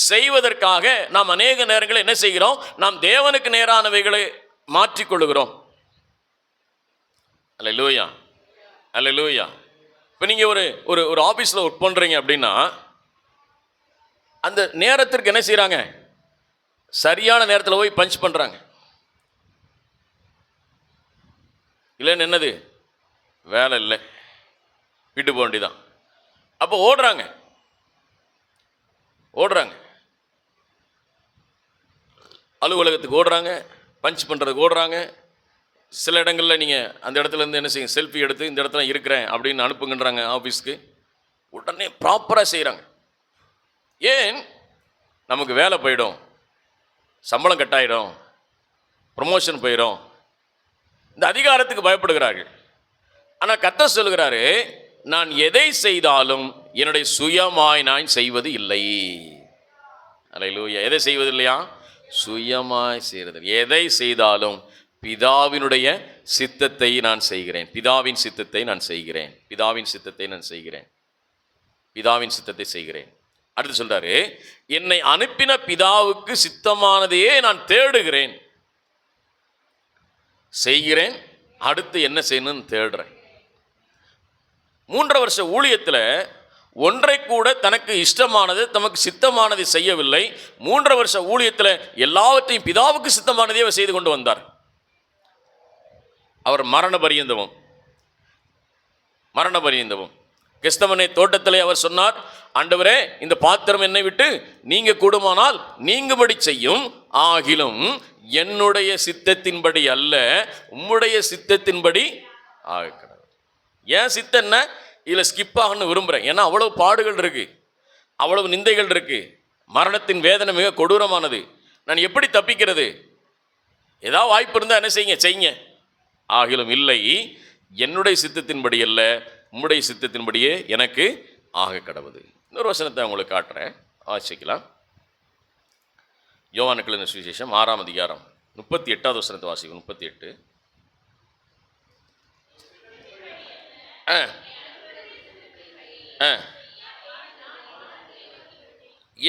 Speaker 1: செய்வதற்காக நாம் அநேக நேரங்களில் என்ன செய்கிறோம்? நாம் தேவனுக்கு நேரானவைகளை மாற்றிக்கொள்ளுகிறோம். அல்லேலூயா, அல்லேலூயா. இப்போ நீங்கள் ஒரு ஆஃபீஸில் ஒர்க் பண்ணுறீங்க அப்படின்னா, அந்த நேரத்திற்கு என்ன செய்கிறாங்க? சரியான நேரத்தில் போய் பஞ்ச் பண்ணுறாங்க. இல்லைன்னு என்னது? வேலை இல்லை, வீட்டு போக வேண்டியதான். அப்போ ஓடுறாங்க, அலுவலகத்துக்கு ஓடுறாங்க, பஞ்ச் பண்ணுறதுக்கு ஓடுறாங்க. சில இடங்களில் நீங்கள் அந்த இடத்துலேருந்து என்ன செய்யுங்க, செல்ஃபி எடுத்து இந்த இடத்துல இருக்கிறேன் அப்படின்னு அனுப்புங்கன்றாங்க ஆஃபீஸ்க்கு. உடனே ப்ராப்பராக செய்கிறாங்க. ஏன்? நமக்கு வேலை போயிடும், சம்பளம் கட்டாயிடும், ப்ரமோஷன் போயிடும். இந்த அதிகாரத்துக்கு பயப்படுகிறார்கள். ஆனால் கர்த்தர் சொல்கிறாரு, நான் எதை செய்தாலும் என்னுடைய சுயமாய் நான் செய்வது இல்லை. அல்லேலூயா. எதை செய்வது இல்லையா? சுயமாய் செய்கிறது. எதை செய்தாலும் பிதாவினுடைய சித்தத்தை நான் செய்கிறேன். பிதாவின் சித்தத்தை நான் செய்கிறேன். பிதாவின் சித்தத்தை நான் செய்கிறேன். பிதாவின் சித்தத்தை செய்கிறேன். அடுத்து சொல்றாரு, என்னை அனுப்பின பிதாவுக்கு சித்தமானதையே நான் தேடுகிறேன், செய்கிறேன். அடுத்து என்ன செய்யணும்னு தேடுறேன். 3 வருஷ ஊழியத்தில் ஒன்றை கூட தனக்கு இஷ்டமானது, தமக்கு சித்தமானதை செய்யவில்லை. 3 வருஷ ஊழியத்தில் எல்லாவற்றையும் பிதாவுக்கு சித்தமானதையே செய்து கொண்டு வந்தார். அவர் மரண பரியந்தமும் கெஸ்தமனே தோட்டத்திலே அவர் சொன்னார், ஆண்டவரே, இந்த பாத்திரம் என்னை விட்டு நீங்க கூடுமானால் நீங்கும்படி செய்யும், ஆகிலும் என்னுடைய சித்தத்தின்படி அல்ல, உம்முடைய சித்தத்தின்படி ஆக. ஏன் சித்தம் என்ன? இதில் ஸ்கிப் ஆகணும்னு விரும்புகிறேன். ஏன்னா அவ்வளவு பாடுகள் இருக்கு, அவ்வளவு நிந்தைகள் இருக்கு, மரணத்தின் வேதனை மிக கொடூரமானது. நான் எப்படி தப்பிக்கிறது? ஏதாவது வாய்ப்பு இருந்தால் என்ன செய்யுங்க. ஆகிலும் இல்லை, என்னுடைய சித்தத்தின்படி அல்ல, உம்முடைய சித்தத்தின்படியே எனக்கு ஆக கடவுது. இன்னொரு வசனத்தை உங்களுக்கு காட்டுறேன், வாசிக்கலாம். யோவானுக்கு எழுதின சுவிசேஷம் 6ஆம் அதிகாரம் 38வது வசனத்தை வாசிக்கும். 38.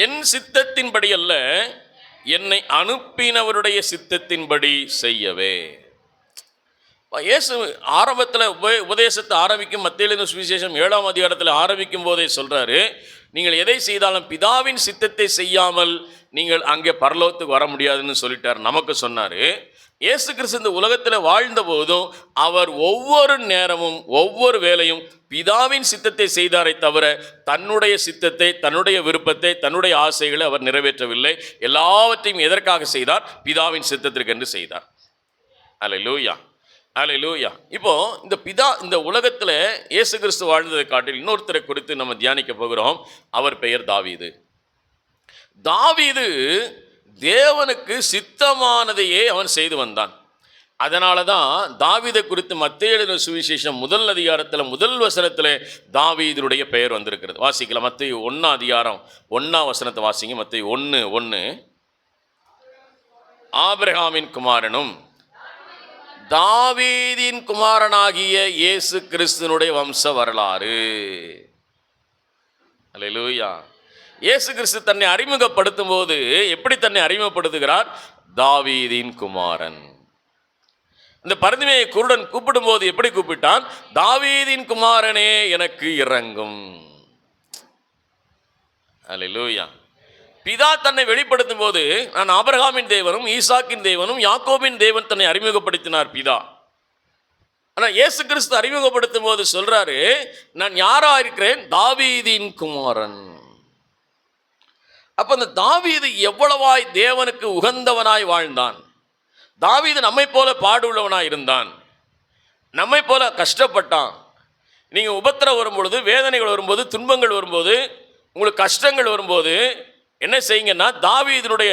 Speaker 1: என் சித்தத்தின்படி அல்ல, என்னை அனுப்பினவருடைய சித்தத்தின்படி செய்யவே. இயேசு ஆரம்பத்தில் உபதேசத்தை ஆரம்பிக்கும், மத்தேயு எழுதின சுவிசேஷம் 7ஆம் அதிகாரத்தில் ஆரம்பிக்கும் போதே சொல்றாரு, நீங்கள் எதை செய்தாலும் பிதாவின் சித்தத்தை செய்யாமல் நீங்கள் அங்கே பரலோகத்துக்கு வர முடியாதுன்னு சொல்லிட்டார். நமக்கு சொன்னார். இயேசு கிறிஸ்து இந்த உலகத்தில் வாழ்ந்த போதும் அவர் ஒவ்வொரு நேரமும் ஒவ்வொரு வேலையும் பிதாவின் சித்தத்தை செய்தாரை தவிர தன்னுடைய சித்தத்தை, தன்னுடைய விருப்பத்தை, தன்னுடைய ஆசைகளை அவர் நிறைவேற்றவில்லை. எல்லாவற்றையும் எதற்காக செய்தார்? பிதாவின் சித்தத்திற்கு என்று செய்தார். அல்லேலூயா, அல்லேலூயா. இப்போ இந்த உலகத்தில் இயேசு கிறிஸ்து வாழ்ந்ததை காட்டில் இன்னொருத்தரை குறித்து நம்ம தியானிக்க போகிறோம். அவர் பெயர் தாவீது. தாவீது தேவனுக்கு சித்தமானதையே அவன் செய்து வந்தான். அதனால தான் தாவீதை குறித்து மத்தேயு எழுதின சுவிசேஷம் 1 அதிகாரத்தில் 1 வசனத்தில் தாவீதுடைய பெயர் வந்திருக்கிறது. வாசிக்கலாம். மத்தேயு 1 அதிகாரம் 1 வசனத்தை வாசிங்க. மத்தேயு 1:1. ஆபிரகாமின் குமாரனும் தாவீதின் குமாரனாகிய இயேசு கிறிஸ்துனுடைய வம்ச வரலாறு. அல்லேலூயா. இயேசு கிறிஸ்து தன்னை அறிமுகப்படுத்தும் போது எப்படி தன்னை அறிமுகப்படுத்துகிறார்? தாவீதின் குமாரன். இந்த பரிந்துமையை குருடன் கூப்பிடும் போது எப்படி கூப்பிட்டான்? தாவீதின் குமாரனே எனக்கு இறங்கும். அல்லேலூயா. பிதா தன்னை வெளிப்படுத்தும் போது நான் ஆபிரகாமின் தேவனும் ஈசாக்கின் தேவனும் யாக்கோபின் தேவன் தன்னை அறிமுகப்படுத்தினார் பிதா. ஆனால் இயேசு கிறிஸ்து அறிமுகப்படுத்தும் போது சொல்றாரு, நான் யாரா இருக்கிறேன்? தாவீதின் குமாரன். அப்ப அந்த தாவீது எவ்வளவாய் தேவனுக்கு உகந்தவனாய் வாழ்ந்தான். தாவீது நம்மை போல பாடுள்ளவனாய் இருந்தான், நம்மை போல கஷ்டப்பட்டான். நீங்க உபத்திரம் வரும்பொழுது, வேதனைகள் வரும்போது, துன்பங்கள் வரும்போது, உங்களுக்கு கஷ்டங்கள் வரும்போது என்ன செய்யுங்கன்னா, தாவீதினுடைய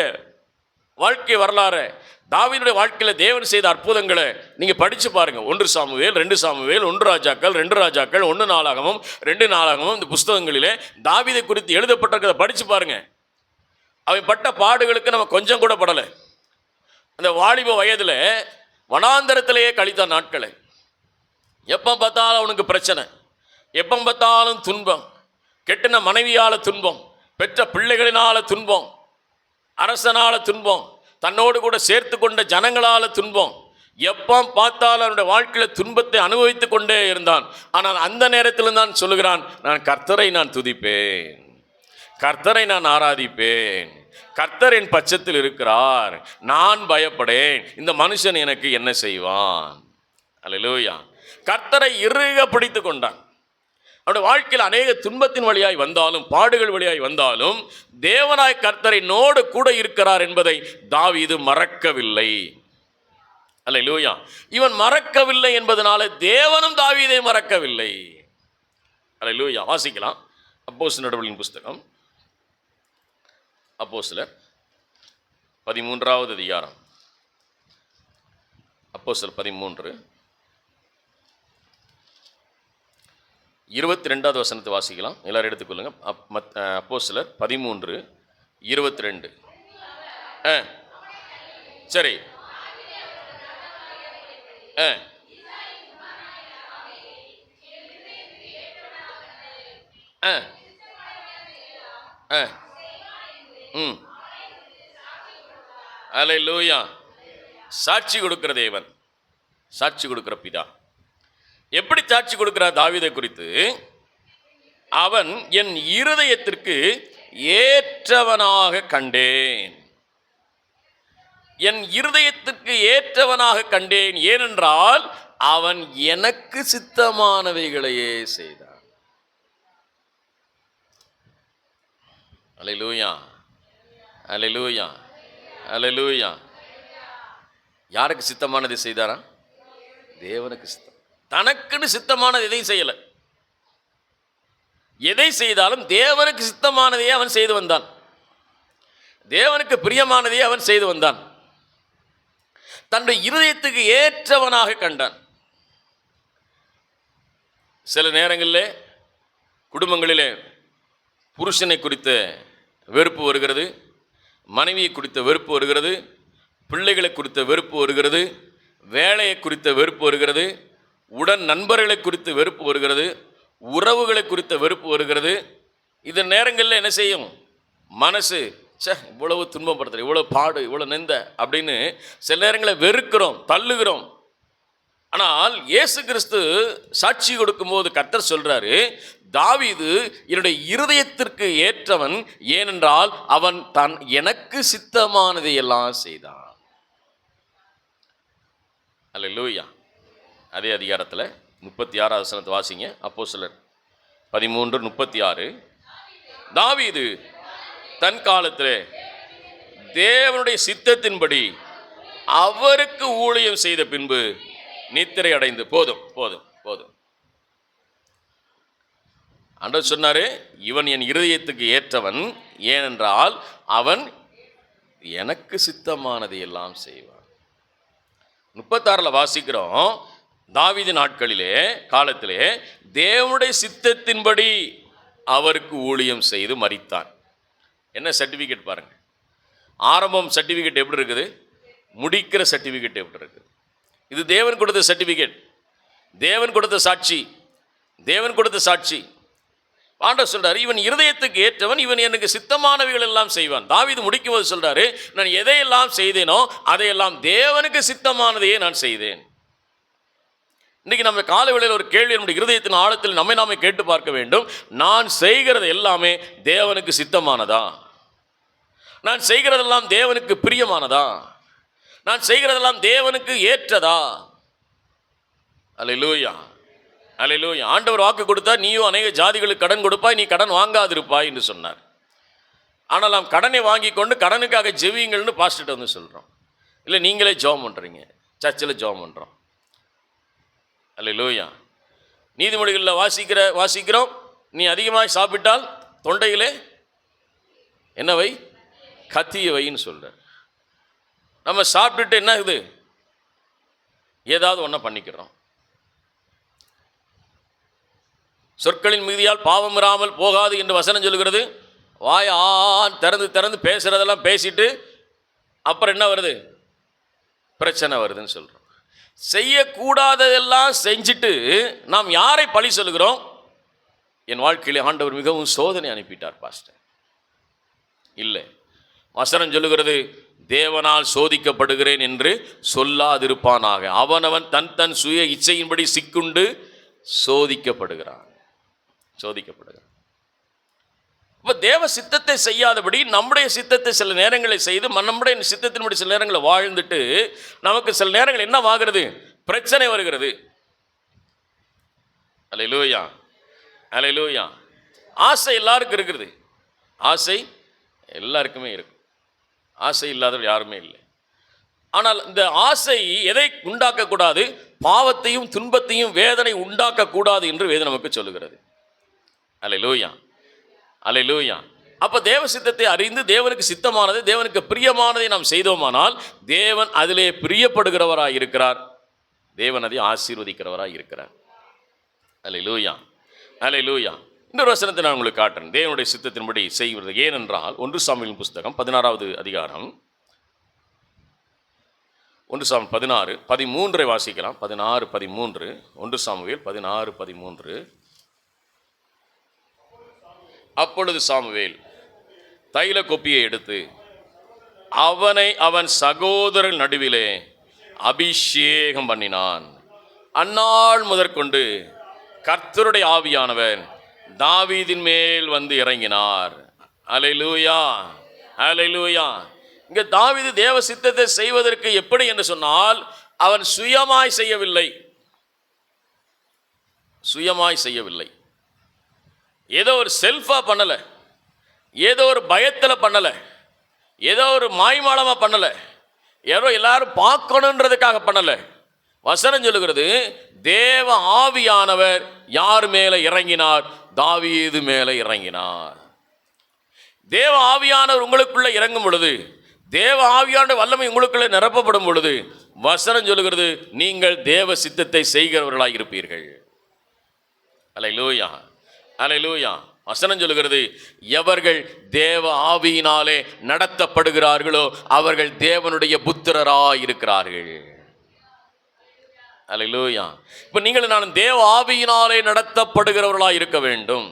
Speaker 1: வாழ்க்கை வரலாறு, தாவீதுடைய வாழ்க்கையில் தேவன் செய்த அற்புதங்களை நீங்க படிச்சு பாருங்க. 1 சாமுவேல், 2 சாமுவேல், 1 ராஜாக்கள், 2 ராஜாக்கள், 1 நாளாகமும், 2 நாளாகமும், இந்த புஸ்தகங்களிலே தாவீதை குறித்து எழுதப்பட்டிருக்கிறத படிச்சு பாருங்க. அவன் பட்ட பாடுகளுக்கு நம்ம கொஞ்சம் கூட படலை. அந்த வாலிப வயதில் வனாந்தரத்திலேயே கழித்த நாட்களை, எப்போ பார்த்தாலும் அவனுக்கு பிரச்சனை, எப்போ பார்த்தாலும் துன்பம், கெட்டின மனைவியால துன்பம், பெற்ற பிள்ளைகளினால துன்பம், அரசனால துன்பம், தன்னோடு கூட சேர்த்து கொண்ட ஜனங்களால துன்பம், எப்போ பார்த்தாலும் அவனுடைய வாழ்க்கையில் துன்பத்தை அனுபவித்து கொண்டே இருந்தான். ஆனால் அந்த நேரத்தில் தான் சொல்லுகிறான், நான் கர்த்தரை நான் துதிப்பேன், கர்த்தரை நான் ஆராதிப்பேன், கர்த்தர் என் பட்சத்தில் இருக்கிறார், நான் பயப்படேன், இந்த மனுஷன் எனக்கு என்ன செய்வான். அல்லேலூயா. கர்த்தரை இறுக பிடித்து கொண்டான். அவனுடைய வாழ்க்கையில் அநேக துன்பத்தின் வழியாய் வந்தாலும், பாடுகள் வழியாய் வந்தாலும், தேவனாய் கர்த்தரை நோடு கூட இருக்கிறார் என்பதை தாவீது மறக்கவில்லை. அல்லேலூயா. இவன் மறக்கவில்லை என்பதனால தேவனும் தாவீதை மறக்கவில்லை. அல்லேலூயா. வாசிக்கலாம் அப்போஸ்தலர் நடவடிக்கைகளின் புஸ்தகம், அப்போஸ்தலர் 13வது அதிகாரம், அப்போஸ்தலர் 13 22வது வசனத்தை வாசிக்கலாம். எல்லாரும் எடுத்துக்கொள்ளுங்க. அப்போஸ்தலர் 13:22. சரி. அல்லேலூயா. சாட்சி கொடுக்கிற தேவன், சாட்சி கொடுக்கிற பிதா. எப்படி சாட்சி கொடுக்கிறார் தாவீதை குறித்து? அவன் என் இருதயத்திற்கு ஏற்றவனாக கண்டேன், என் இருதயத்திற்கு ஏற்றவனாக கண்டேன், ஏனென்றால் அவன் எனக்கு சித்தமானவைகளையே செய்தான். அல்லேலூயா, அல்லேலூயா, அல்லேலூயா. யாருக்கு சித்தமானதை செய்தாரா? தேவனுக்கு சித்தம். தனக்குன்னு சித்தமானது எதையும் செய்யலை. எதை செய்தாலும் தேவனுக்கு சித்தமானதையே அவன் செய்து வந்தான், தேவனுக்கு பிரியமானதையே அவன் செய்து வந்தான். தன்னுடைய இருதயத்துக்கு ஏற்றவனாக கண்டான். சில நேரங்களிலே குடும்பங்களிலே புருஷனை குறித்த வெறுப்பு வருகிறது, மனைவியை குறித்த வெறுப்பு வருகிறது, பிள்ளைகளை குறித்த வெறுப்பு வருகிறது, வேலையை குறித்த வெறுப்பு வருகிறது, உடன் நண்பர்களை குறித்து வெறுப்பு வருகிறது, உறவுகளை குறித்த வெறுப்பு வருகிறது. இது நேரங்களில் என்ன செய்யும்? மனசு இவ்வளவு துன்பப்படுத்துற, இவ்வளவு பாடு, இவ்வளவு நெந்த அப்படின்னு சில நேரங்களில் வெறுக்கிறோம், தள்ளுகிறோம். ஆனால் இயேசு கிறிஸ்து சாட்சி கொடுக்கும்போது கர்த்தர் சொல்றாரு, தாவீது என்னுடைய இருதயத்திற்கு ஏற்றவன், ஏனென்றால் அவன் தான் எனக்கு சித்தமானதை எல்லாம் செய்தான். அல்லேலூயா. அதே அதிகாரத்தில் 36வது வசனத்தை வாசிங்க. அப்போஸ்தலர் 13:36. தாவீது தன் காலத்தில் தேவனுடைய சித்தத்தின்படி அவருக்கு ஊழியம் செய்த பின்பு நித்திரை அடைந்து. போதும் போதும் போதும். ஆண்டவர் சொன்னாரு, இவன் என் இருதயத்துக்கு ஏற்றவன், ஏனென்றால் அவன் எனக்கு சித்தமானதை எல்லாம் செய்வான். 36ல் வாசிக்கிறோம், தாவீது நாட்களிலே காலத்திலே தேவனுடைய சித்தத்தின்படி அவருக்கு ஊழியம் செய்து மரித்தான். என்ன சர்டிஃபிகேட் பாருங்க. ஆரம்பம் சர்டிஃபிகேட் எப்படி இருக்குது, முடிக்கிற சர்டிஃபிகேட் எப்படி இருக்குது. இது தேவன் கொடுத்த சர்டிஃபிகேட், தேவன் கொடுத்த சாட்சி, தேவன் கொடுத்த சாட்சி. ஆண்டவர் சொல்றாரு, இவன் இருதயத்துக்கு ஏற்றவன், இவன் எனக்கு சித்தமானவைகள் எல்லாம் செய்வான். தாவீது முடிக்கும் போது சொல்றாரு, நான் எதையெல்லாம் செய்தேனோ அதையெல்லாம் தேவனுக்கு சித்தமானதையே நான் செய்தேன். இன்னைக்கு நம்ம கால வேளையில் ஒரு கேள்வி நம்முடைய இருதயத்தின் ஆழத்தில் நம்மை நாமே கேட்டு பார்க்க வேண்டும். நான் செய்கிறது எல்லாமே தேவனுக்கு சித்தமானதா? நான் செய்கிறதெல்லாம் தேவனுக்கு பிரியமானதா? நான் செய்கிறதெல்லாம் தேவனுக்கு ஏற்றதா? அல்லேலூயா, அல்லேலூயா. ஆண்டவர் வாக்கு கொடுத்தா, நீயும் அநேக ஜாதிகளுக்கு கடன் கொடுப்பாய், நீ கடன் வாங்காதிருப்பாய் என்று சொன்னார். ஆனால் நாம் கடனை வாங்கி கொண்டு கடனுக்காக ஜெபியுங்கள்னு பாஸ்டர்ட்ட வந்து சொல்கிறோம். இல்லை, நீங்களே ஜெபம் பண்ணுறீங்க, சர்ச்சில் ஜெபம் பண்ணுறோம். அல்லேலூயா. நீதிமொழிகளில் வாசிக்கிறோம், நீ அதிகமாக சாப்பிட்டால் தொண்டையிலே என்ன வை? கத்திய வைன்னு சொல்ற. நம்ம சாப்பிட்டுட்டு என்ன ஆகுது? ஏதாவது ஒன்றை பண்ணிக்கிறோம். சொற்களின் மிகுதியால் பாவம் இராமல் போகாது என்று வசனம் சொல்லுகிறது. வாய் திறந்து திறந்து பேசுறதெல்லாம் பேசிட்டு அப்புறம் என்ன வருது? பிரச்சனை வருதுன்னு சொல்கிறோம். செய்யக்கூடாததெல்லாம் செஞ்சுட்டு நாம் யாரை பழி சொல்லுகிறோம்? என் வாழ்க்கையிலே ஆண்டவர் மிகவும் சோதனை அனுப்பிட்டார் பாஸ்டர். இல்லை, வசனம் சொல்லுகிறது, தேவனால் சோதிக்கப்படுகிறேன் என்று சொல்லாதிருப்பானாக. அவனவன் தன் தன் சுய இச்சையின்படி சிக்குண்டு சோதிக்கப்படுகிறான். இப்போ தேவ சித்தத்தை செய்யாதபடி நம்முடைய சித்தத்தை சில நேரங்களை செய்து நம்முடைய சித்தத்தின்படி சில நேரங்களை வாழ்ந்துட்டு நமக்கு சில நேரங்கள் என்ன ஆகிறது? பிரச்சனை வருகிறது. அல்லேலூயா, அல்லேலூயா. ஆசை எல்லாருக்கும் இருக்கிறது. ஆசை எல்லாருக்குமே இருக்கு. ஆசை இல்லாதவர் யாருமே இல்லை. ஆனால் இந்த ஆசை எதை உண்டாக்கக்கூடாது? பாவத்தையும் துன்பத்தையும் வேதனை உண்டாக்கக்கூடாது என்று வேதம் நமக்கு சொல்லுகிறது. அல்லேலூயா, அல்லேலூயா. அப்போ தேவ சித்தத்தை அறிந்து தேவனுக்கு சித்தமானது, தேவனுக்கு பிரியமானதை நாம் செய்தோமானால் தேவன் அதிலே பிரியப்படுகிறவராக இருக்கிறார். தேவன் அதை ஆசீர்வதிக்கிறவராக இருக்கிறார். அல்லேலூயா, அல்லேலூயா. இன்னொரு வசனத்தை நான் உங்களுக்கு காட்டுறேன், தேவனுடைய சித்தத்தின்படி செய்வது. ஏனென்றால் 1 சாமுவேல் புஸ்தகம் 16வது அதிகாரம் 1 சாமுவேல் 16:13 வாசிக்கலாம். 16:13. 1 சாமுவேல் 16:13. அப்பொழுது சாமுவேல் தைல கொப்பியை எடுத்து அவனை அவன் சகோதரர் நடுவிலே அபிஷேகம் பண்ணினான். அந்நாள் முதற்கொண்டு கர்த்தருடைய ஆவியானவர் தாவீதின் மேல் வந்து இறங்கினார். அல்லேலூயா, அல்லேலூயா. இங்கே தாவீது தேவ சித்தத்தை செய்வதற்கு எப்படி என்று சொன்னால், அவன் சுயமாய் செய்யவில்லை. ஏதோ ஒரு செல்ஃபா பண்ணலை, ஏதோ ஒரு பயத்தில் பண்ணலை, ஏதோ ஒரு மாய்மாலமாக பண்ணலை, ஏதோ எல்லாரும் பார்க்கணுன்றதுக்காக பண்ணலை. வசனம் சொல்லுகிறது, தேவ ஆவியானவர் யார் மேலே இறங்கினார்? தாவீது மேலே இறங்கினார். தேவ ஆவியானவர் உங்களுக்குள்ள இறங்கும் பொழுது, தேவ ஆவியான வல்லமை உங்களுக்குள்ளே நிரப்பப்படும் பொழுது, வசனம் சொல்லுகிறது, நீங்கள் தேவ சித்தத்தை செய்கிறவர்களாக இருப்பீர்கள். அல்லேலூயா, அல்லேலூயா. வசனம் சொல்லுகிறது, எவர்கள் தேவ ஆவியினாலே நடத்தப்படுகிறார்களோ அவர்கள் தேவனுடைய புத்திரராய் இருக்கிறார்கள். அல்லேலூயா. இப்போ நீங்கள் நான் தேவ ஆவியினாலே நடத்தப்படுகிறவர்களாக இருக்க வேண்டும்.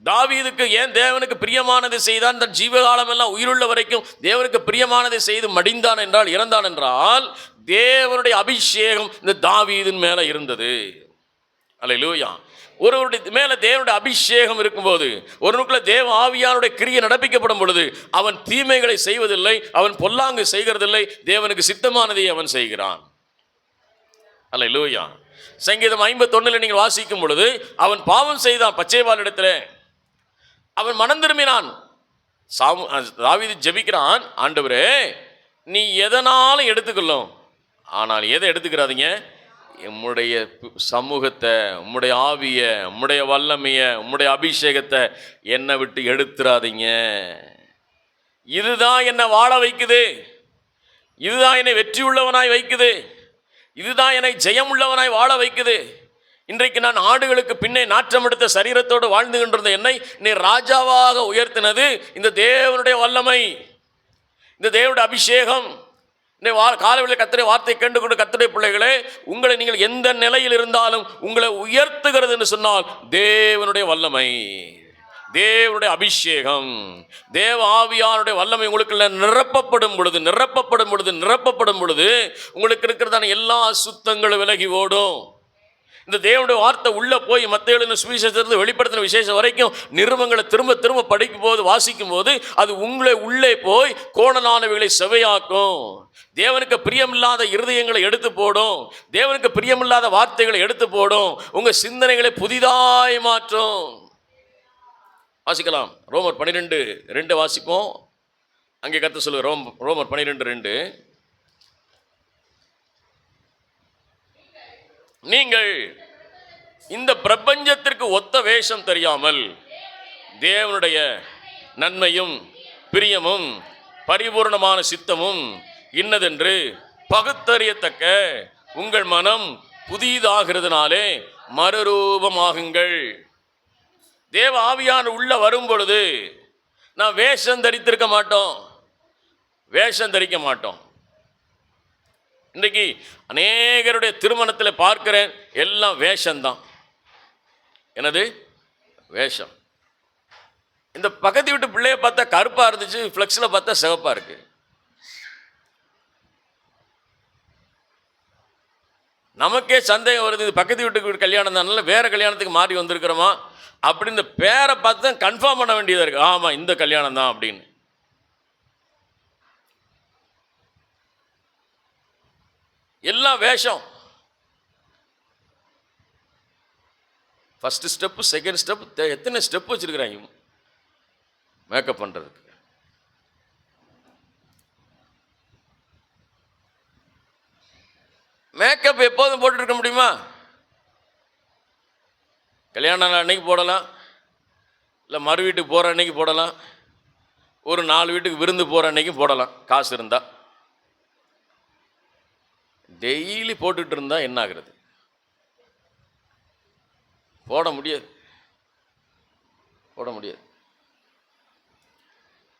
Speaker 1: தாவீதுக்கு ஏன் தேவனுக்கு பிரியமானதை செய்தான்? தன் ஜீவகாலம் எல்லாம் உயிருள்ள வரைக்கும் தேவனுக்கு பிரியமானதை செய்து மடிந்தான் என்றால், இறந்தான் என்றால், தேவனுடைய அபிஷேகம் இந்த தாவீதின் மேலே இருந்தது. அல்லேலூயா. ஒருவருடைய மேலே தேவனுடைய அபிஷேகம் இருக்கும்போது, ஒருவனுக்குள்ள தேவ ஆவியானுடைய கிரியை நடப்பிக்கப்படும் பொழுது, அவன் தீமைகளை செய்வதில்லை, அவன் பொல்லாங்கு செய்கிறதில்லை, தேவனுக்கு சித்தமானதை அவன் செய்கிறான். அல்லேலூயா. சங்கீதம் 51 நீங்கள் வாசிக்கும் பொழுது, அவன் பாவம் செய்தான் பச்சைவால் இடத்துல, அவன் மனம் திரும்பினான். தாவீது ஜெபிக்கிறான், ஆண்டவரே நீ எதனாலும் எடுத்துக்கொள்ளும், ஆனால் எதை எடுத்துக்கிறாதீங்க? உம்முடைய சமூகத்தை, உம்முடைய ஆவியை, உம்முடைய வல்லமையை, உம்முடைய அபிஷேகத்தை என்னை விட்டு எடுத்துறாதீங்க. இதுதான் என்னை வாழ வைக்குது, இதுதான் என்னை வெற்றி உள்ளவனாய் வைக்குது, இதுதான் என்னை ஜெயமுள்ளவனாய் வாழ வைக்குது. இன்றைக்கு நான் ஆடுகளுக்கு பின்னே நாற்றம் எடுத்த சரீரத்தோடு வாழ்ந்து கொண்டிருந்த என்னை நீ ராஜாவாக உயர்த்தினது இந்த தேவனுடைய வல்லமை, இந்த தேவனுடைய அபிஷேகம், காலையில் கர்த்தருடைய வார்த்தை கேட்டு கொண்டு கர்த்தருடைய பிள்ளைகளே, உங்களை நீங்கள் எந்த நிலையில் இருந்தாலும் உங்களை உயர்த்துகிறது என்று சொன்னால் தேவனுடைய வல்லமை, தேவனுடைய அபிஷேகம், தேவ ஆவியானுடைய வல்லமை உங்களுக்கு நிரப்பப்படும் பொழுது உங்களுக்கு இருக்கிறதான எல்லா அசுத்தங்களும் விலகி ஓடும். இந்த தேவனுடைய வார்த்தை உள்ள போய் மத்தேயு எழுதின சுவிசேஷத்திலிருந்து வெளிப்படுத்தின விசேஷம் வரைக்கும் நிருபங்களை திரும்ப திரும்ப படிக்கும் போது, வாசிக்கும் போது அது உங்களை உள்ளே போய் கோணலானவைகளை செவையாக்கும். தேவனுக்கு பிரியமில்லாத இருதயங்களை எடுத்து போடும். தேவனுக்கு பிரியமில்லாத வார்த்தைகளை எடுத்து போடும். உங்க சிந்தனைகளை புதிதாய் மாற்றும். வாசிக்கலாம். ரோமர் 12:2 வாசிப்போம். அங்கே கர்த்தர் சொல்லுங்க. ரோமர் 12:2, நீங்கள் இந்த பிரபஞ்சத்திற்கு ஒத்த வேஷம் தெரியாமல் தேவனுடைய நன்மையும் பிரியமும் பரிபூர்ணமான சித்தமும் இன்னதென்று பகுத்தறியத்தக்க உங்கள் மனம் புதிதாகிறதுனாலே மறுரூபமாகுங்கள். தேவ ஆவியான உள்ள வரும் பொழுது நான் வேஷம் தரிக்க மாட்டோம். இன்றைக்கு அநேகருடைய திருமணத்தில் பார்க்கிறேன், எல்லாம் வேஷம்தான். என்னது வேஷம்? இந்த பக்கத்து வீட்டு பிள்ளைய பார்த்தா கருப்பா இருந்துச்சு, ஃப்ளெக்ஸில் பார்த்தா சிவப்பா இருக்கு. நமக்கே சந்தேகம் வருது, இது பக்கத்து வீட்டுக்கு கல்யாணம் தானே, வேற கல்யாணத்துக்கு மாறி வந்திருக்கிறோமா அப்படின்னு இந்த பேரை பார்த்து தான் கன்ஃபார்ம் பண்ண வேண்டியதாக இருக்கு. ஆமாம், இந்த கல்யாணம் தான் அப்படின்னு. எல்லாம் வேஷம். ஃபர்ஸ்ட் ஸ்டெப், செகண்ட் ஸ்டெப், எத்தனை ஸ்டெப் வச்சிருக்கிறாங்க மேக்கப் பண்றதுக்கு. மேக்கப் எப்போதும் போட்டு இருக்க முடியுமா? கல்யாண நாள் அன்னைக்கு போடலாம், இல்லை மறு வீட்டுக்கு போகிற அன்னைக்கு போடலாம், ஒரு 4 வீட்டுக்கு விருந்து போகிற அன்னைக்கு போடலாம், காசு இருந்தால். டெய்லி போட்டுட்டு இருந்தா என்ன ஆகுறது? போட முடியாது.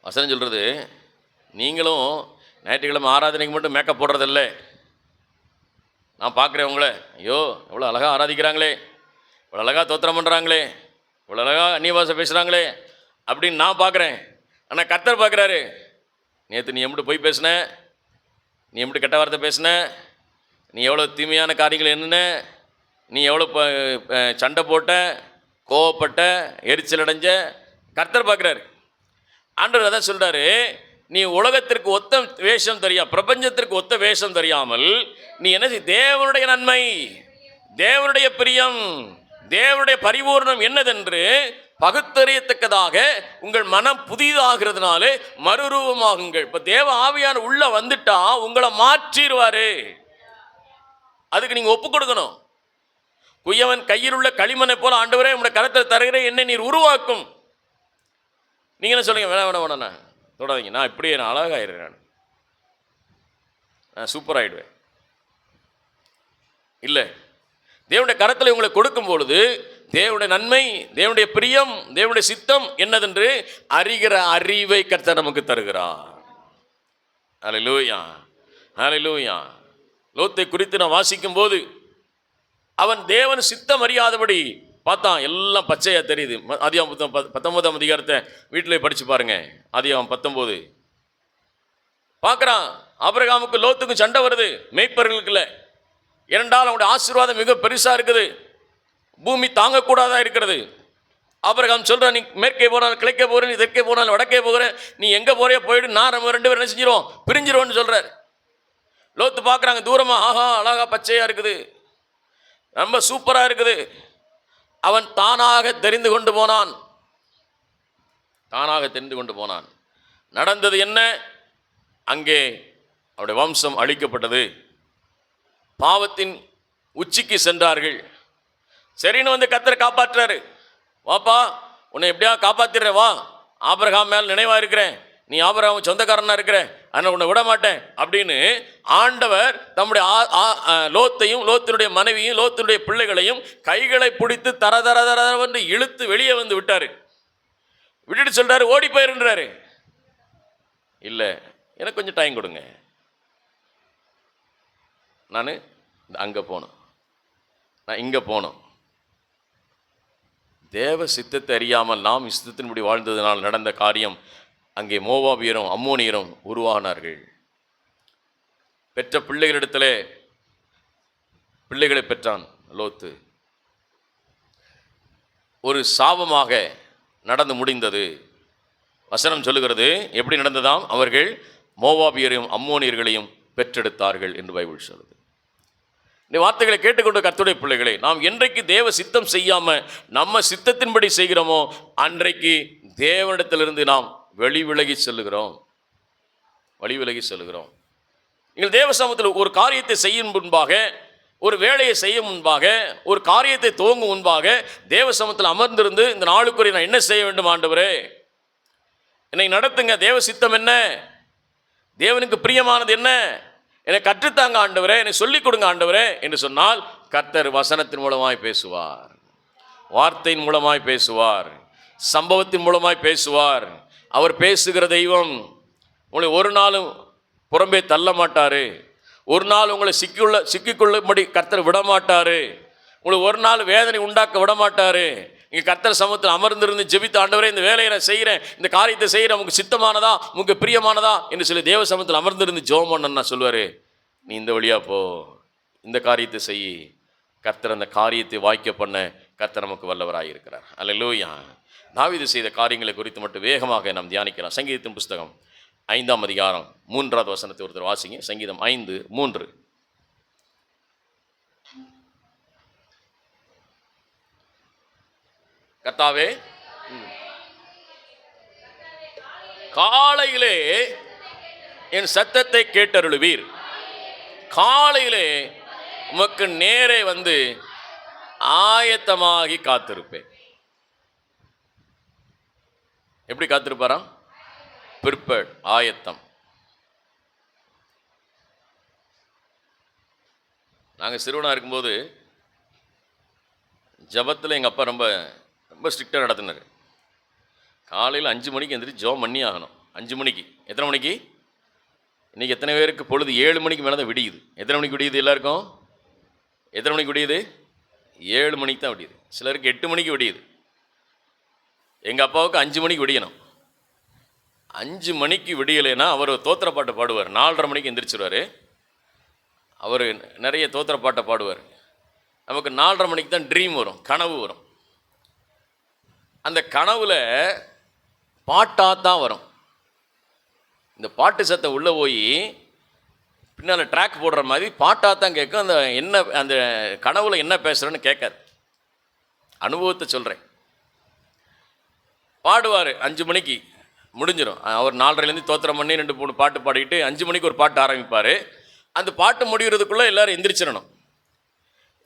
Speaker 1: வசனம் சொல்றது, நீங்களும் ஞாயிற்றுக்கிழமை ஆராதனைக்கு மட்டும் மேக்கப் போடுறதில்லை. நான் பார்க்குறேன் உங்களை, ஐயோ எவ்வளோ அழகாக ஆராதிக்கிறாங்களே, இவ்வளோ அழகாக தோத்திரம் பண்ணுறாங்களே, இவ்வளோ அழகாக அந்நிய பாஷை பேசுகிறாங்களே அப்படின்னு நான் பார்க்குறேன். ஆனால் கர்த்தர் பார்க்குறாரு, நேற்று நீ எப்படி போய் பேசின, நீ எப்படி கெட்ட வார்த்தை பேசின, நீ எவ்வளோ தீமையான காரியங்கள் என்னென்ன, நீ எவ்வளோ சண்டை போட்ட, கோவப்பட்ட, எரிச்சல் அடைஞ்ச, கர்த்தர் பார்க்குறாரு. ஆண்டவர் அதான் சொல்கிறாரு, நீ உலகத்திற்கு ஒத்த வேஷம் பிரபஞ்சத்திற்கு ஒத்த வேஷம் தெரியாமல் நீ என்ன செய், தேவனுடைய நன்மை, தேவனுடைய பிரியம், தேவனுடைய பரிபூர்ணம் என்னதென்று பகுத்தறியத்தக்கதாக உங்கள் மனம் புதிதாகிறதுனாலே மறுரூபமாகுங்கள். இப்போ தேவ ஆவியான உள்ள வந்துட்டா உங்களை மாற்றிடுவாரு. அதுக்கு நீங்க ஒப்பு கொடுக்கணும். குயவன் கையில் உள்ள களிமண்ணை போல ஆண்டவரே உங்களுடைய கரத்தை தருகிறேன், என்னை நீர் உருவாக்கும். நீங்க என்ன சொல்லுங்க, வேணாம் தொடாதீங்க, நான் இப்படியே நான் அழகாயிடுறேன், நான் சூப்பர் ஆயிடுவேன். இல்லை, தேவனுடைய கரத்தில் உங்களை கொடுக்கும் பொழுது தேவனுடைய நன்மை, தேவனுடைய பிரியம், தேவனுடைய சித்தம் என்னதென்று அறிகிற அறிவை கர்த்தர் நமக்கு தருகிறார். ஹல்லேலூயா, ஹல்லேலூயா. லோத்தை குறித்து நான் வாசிக்கும் போது அவன் தேவன் சித்தம் அறியாதபடி பார்த்தான், எல்லாம் பச்சையா தெரியுது. ஆதியாகமம் 19ஆம் அதிகாரத்தை வீட்டில் படிச்சு பாருங்க. ஆதியாகமம் 19 பார்க்குறான், ஆபிரகாமுக்கு லோத்துக்கும் சண்டை வருது, மேய்ப்பர்களுக்குள்ள. இரண்டால் அவனுடைய ஆசீர்வாதம் மிக பெருசா இருக்குது, பூமி தாங்கக்கூடாதா இருக்கிறது. ஆபிரகாம் சொல்றான், நீ மேற்கே போனால் கிழக்கே போகிற, நீ தெற்கே போனால் வடக்கே போகிற, நீ எங்கே போறியோ போயிடு, நான் நம்ம 2 பேரும் என்ன செஞ்சிடும், பிரிஞ்சிருவோன்னு சொல்றாரு. லோத்து பார்க்குறாங்க தூரமா, ஆஹா அழகா பச்சையா இருக்குது, ரொம்ப சூப்பரா இருக்குது. அவன் தானாக தெரிந்து கொண்டு போனான். நடந்தது என்ன? அங்கே அவருடைய வம்சம் அழிக்கப்பட்டது. பாவத்தின் உச்சிக்கு சென்றார்கள். சரின்னு வந்து கர்த்தர் காப்பாற்றுறாரு. வாப்பா, உன்னை எப்படியா காப்பாத்திடுறேன், வா, ஆபிரகாம் மேல் நினைவா இருக்கிறேன், நீ ஆபிரகாம் சொந்தக்காரனா இருக்கிற, அதனால் உன்னை விட மாட்டேன் அப்படின்னு ஆண்டவர் தம்முடைய லோத்தையும் லோத்தினுடைய மனைவியும் லோத்தினுடைய பிள்ளைகளையும் கைகளை பிடித்து தர தர தரவென்று இழுத்து வெளியே வந்து விட்டாரு. விட்டுட்டு சொல்றாரு, ஓடி போயிருன்றாரு. இல்லை, எனக்கு கொஞ்சம் டைம் கொடுங்க, நான் அங்கே போனோம், நான் இங்கே போனோம். தேவ சித்தத்தை அறியாமல் நாம் சித்தத்தின்படி வாழ்ந்ததினால் நடந்த காரியம், அங்கே மோவாபியரும் அம்மோனியரும் உருவானார்கள். பெற்ற பிள்ளைகளிடத்திலே பிள்ளைகளை பெற்றான் லோத்து. ஒரு சாபமாக நடந்து முடிந்தது. வசனம் சொல்லுகிறது, எப்படி நடந்ததாம்? அவர்கள் மோவாபியரையும் அம்மோனியர்களையும் பெற்றெடுத்தார்கள் என்று பைபிள் சொல்லுது. இந்த வார்த்தைகளை கேட்டுக்கொண்ட கர்த்தருடைய பிள்ளைகளே, நாம் என்றைக்கு தேவ சித்தம் செய்யாம நம்ம சித்தத்தின்படி செய்கிறோமோ அன்றைக்கு தேவனிடத்திலிருந்து நாம் வழி விலகி செல்லுகிறோம். நீங்கள் தேவ சமூகத்தில் ஒரு காரியத்தை செய்யும் முன்பாக, ஒரு வேலையை செய்ய முன்பாக, ஒரு காரியத்தை துவங்கும் முன்பாக தேவ சமூகத்தில் அமர்ந்திருந்து, இந்த நாளுக்குரிய நான் என்ன செய்ய வேண்டும் ஆண்டவரே, என்னை நடத்துங்க, தேவ சித்தம் என்ன, தேவனுக்கு பிரியமானது என்ன, என்னை கற்றுத்தாங்க ஆண்டவரே, என்னை சொல்லிக் கொடுங்க ஆண்டவரே என்று சொன்னால் கர்த்தர் வசனத்தின் மூலமாய் பேசுவார், வார்த்தையின் மூலமாய் பேசுவார், சம்பவத்தின் மூலமாய் பேசுவார். அவர் பேசுகிற தெய்வம். உங்களை ஒரு நாளும் புறம்பே தள்ள மாட்டார். ஒரு நாள் உங்களை சிக்கிக்கொள்ளும்படி கர்த்தர் விட மாட்டார். உங்களை ஒரு நாள் வேதனை உண்டாக்க விட மாட்டார். நீங்கள் கர்த்தர் சமூகத்தில் அமர்ந்திருந்து ஜெபித்த ஆண்டவரே, இந்த வேலையை நான் செய்கிறேன், இந்த காரியத்தை செய்கிறேன், உங்களுக்கு சித்தமானதா, உங்களுக்கு பிரியமானதா என்று சொல்லி தேவ சமூகத்தில் அமர்ந்திருந்து ஜெபம் பண்ண சொல்லுவார். நீ இந்த வழியாக போ, இந்த காரியத்தை செய். கர்த்தர் அந்த காரியத்தை வாய்க்க பண்ண கர்த்தர் நமக்கு வல்லவராக இருக்கிறார். அல்லேலூயா. தாவீது செய்த காரியங்களை குறித்து மட்டும் வேகமாக நாம் தியானிக்கலாம். சங்கீதத்தின் புஸ்தகம் 5ஆம் அதிகாரம் 3வது வசனத்தை ஒருத்தர் வாசிங்க. சங்கீதம் 5:3. கர்த்தாவே, காலையிலே என் சத்தத்தை கேட்டருளுவீர். காலையிலே உமக்கு நேரே வந்து ஆயத்தமாகி காத்திருப்பேன். எப்படி காத்திருப்பாராம்? ப்ரிப்பேர்ட், ஆயத்தம். நாங்கள் சிறுவனாக இருக்கும்போது ஜபத்தில் எங்கள் அப்பா ரொம்ப ரொம்ப ஸ்ட்ரிக்டாக நடத்தினார். காலையில் 5 மணிக்கு எந்திரிச்சு ஜெபம் பண்ணி ஆகணும். 5 மணிக்கு. எத்தனை மணிக்கு? இன்றைக்கி எத்தனை பேருக்கு பொழுது 7 மணிக்கு மேலே தான் விடியுது. எத்தனை மணிக்கு விடியுது எல்லாருக்கும்? எத்தனை மணிக்கு விடியுது? 7 மணிக்கு தான் விடியுது. சிலருக்கு 8 மணிக்கு விடியுது. எங்கள் அப்பாவுக்கு 5 மணிக்கு விடியணும். 5 மணிக்கு விடியலைன்னா அவர் தோத்திர பாட்டை பாடுவார். 4:30 மணிக்கு எந்திரிச்சிருவார். அவர் நிறைய தோத்திர பாட்டை பாடுவார். நமக்கு 4:30 மணிக்கு தான் ட்ரீம் வரும், கனவு வரும். அந்த கனவில் பாட்டாக தான் வரும். இந்த பாட்டு சத்தம் உள்ளே போய் பின்னால் ட்ராக் போடுற மாதிரி பாட்டாக தான் கேட்கும். அந்த என்ன, அந்த கனவில் என்ன பேசுகிறேன்னு கேட்காது. அனுபவத்தை சொல்கிறேன். பாடுவார். 5 மணிக்கு முடிஞ்சிடும். அவர் 4:30லேருந்து தோத்திரம் பண்ணி 2-3 பாட்டு பாடிக்கிட்டு 5 மணிக்கு ஒரு பாட்டு ஆரம்பிப்பார். அந்த பாட்டு முடிகிறதுக்குள்ளே எல்லோரும் எந்திரிச்சிடணும்.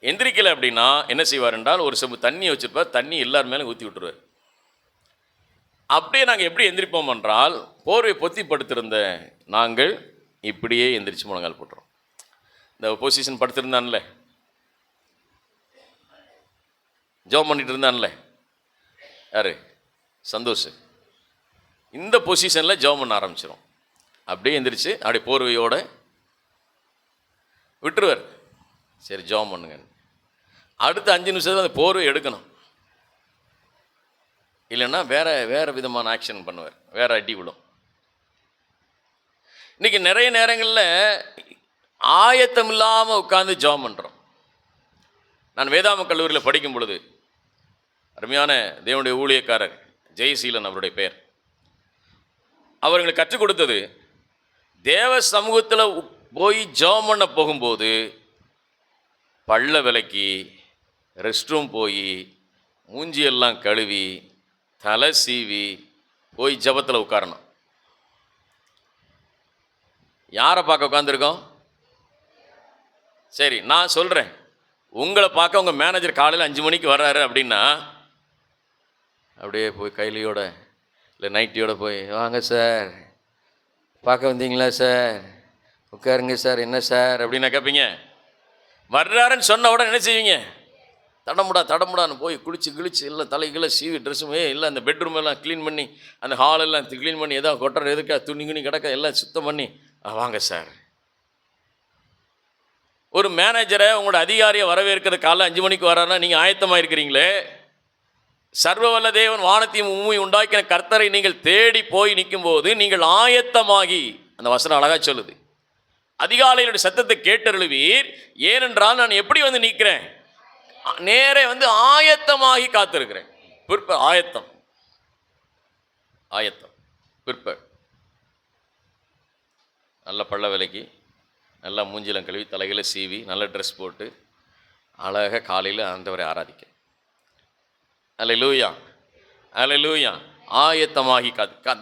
Speaker 1: எந்திரிக்கலை அப்படின்னா என்ன செய்வார் என்றால், ஒரு செம்பு தண்ணி வச்சுருப்பார். தண்ணி எல்லார் மேலே ஊற்றி விட்டுருவார். அப்படியே நாங்கள் எப்படி எந்திரிப்போம் என்றால், போர்வை பொத்தி படுத்திருந்த நாங்கள் இப்படியே எந்திரிச்சு முழங்கால் போட்டுறோம். இந்த பொசிஷன் படுத்திருந்தான்ல, ஜெபம் பண்ணிட்டு இருந்தான்ல யார்? சந்தோஷ். இந்த பொசிஷனில் ஜெபம் பண்ண ஆரம்பிச்சிடும். அப்படியே எந்திரிச்சு அப்படியே போர்வையோடு விட்டுருவார். சரி ஜெபம் பண்ணுங்க. அடுத்த 5 நிமிஷத்தில் அந்த போர்வை எடுக்கணும். இல்லைன்னா வேறு விதமான ஆக்ஷன் பண்ணுவார். வேறு அடி விடும். இன்றைக்கி நிறைய நேரங்களில் ஆயத்தம் இல்லாமல் உட்காந்து ஜெபம் பண்ணுறோம். நான் வேதாம கல்லூரியில் படிக்கும் பொழுது அருமையான தேவனுடைய ஊழியக்காரர் ஜெயசீலன் அவருடைய பெயர். அவர்களுக்கு கற்றுக் கொடுத்தது, தேவ சமூகத்தில் போய் ஜெபம் பண்ண போகும்போது பள்ள விலக்கி, ரெஸ்ட் ரூம் போய், மூஞ்சியெல்லாம் கழுவி, தலை சீவி போய் ஜெபத்தில் உட்காரணும். யாரை பார்க்க உட்காந்துருக்கோம்? சரி, நான் சொல்கிறேன், உங்களை பார்க்க உங்கள் மேனேஜர் காலையில் 5 மணிக்கு வர்றாரு அப்படின்னா அப்படியே போய் கைலியோட இல்லை நைட்டியோட போய், வாங்க சார், பார்க்க வந்தீங்களா சார், உட்காருங்க சார், என்ன சார் அப்படின்னா கேட்பீங்க. வர்றாருன்னு சொன்ன உடனே என்ன செய்வீங்க? தடமுடான்னு போய் குளிச்சு இல்லை தலைகளை சீவி ட்ரெஸ்ஸுமே இல்லை, அந்த பெட்ரூம் எல்லாம் க்ளீன் பண்ணி, அந்த ஹாலெல்லாம் க்ளீன் பண்ணி, ஏதோ கொட்டுற எதுக்கா துணி கிடக்க எல்லாம் சுத்தம் பண்ணி, வாங்க சார். ஒரு மேனேஜரை உங்களோட அதிகாரியை வரவேற்கிற காலைல 5 மணிக்கு வராருன்னா நீங்கள் ஆயத்தமாக இருக்கிறீங்களே? சர்வவல்ல தேவன் வானத்தையும் பூமியையும் உண்டாக்கின கர்த்தரை நீங்கள் தேடி போய் நிற்கும்போது நீங்கள் ஆயத்தமாகி, அந்த வசனம் அழகாக சொல்லுது, அதிகாலையினுடைய சத்தத்தை கேட்டருளுவீர். ஏனென்றால் நான் எப்படி வந்து நிற்கிறேன்? நேரே வந்து ஆயத்தமாகி காத்திருக்கிறேன். ஆயத்தம் ஆயத்தம் பிற்ப நல்ல பள்ள விலைக்கு நல்லா மூஞ்சிலம் கழுவி தலைகளை சீவி நல்ல ட்ரெஸ் போட்டு அழகாக காலையில் ஆண்டவரை ஆராதிக்க. அல்லேலூயா அல்லேலூயா. ஆயத்தமாகி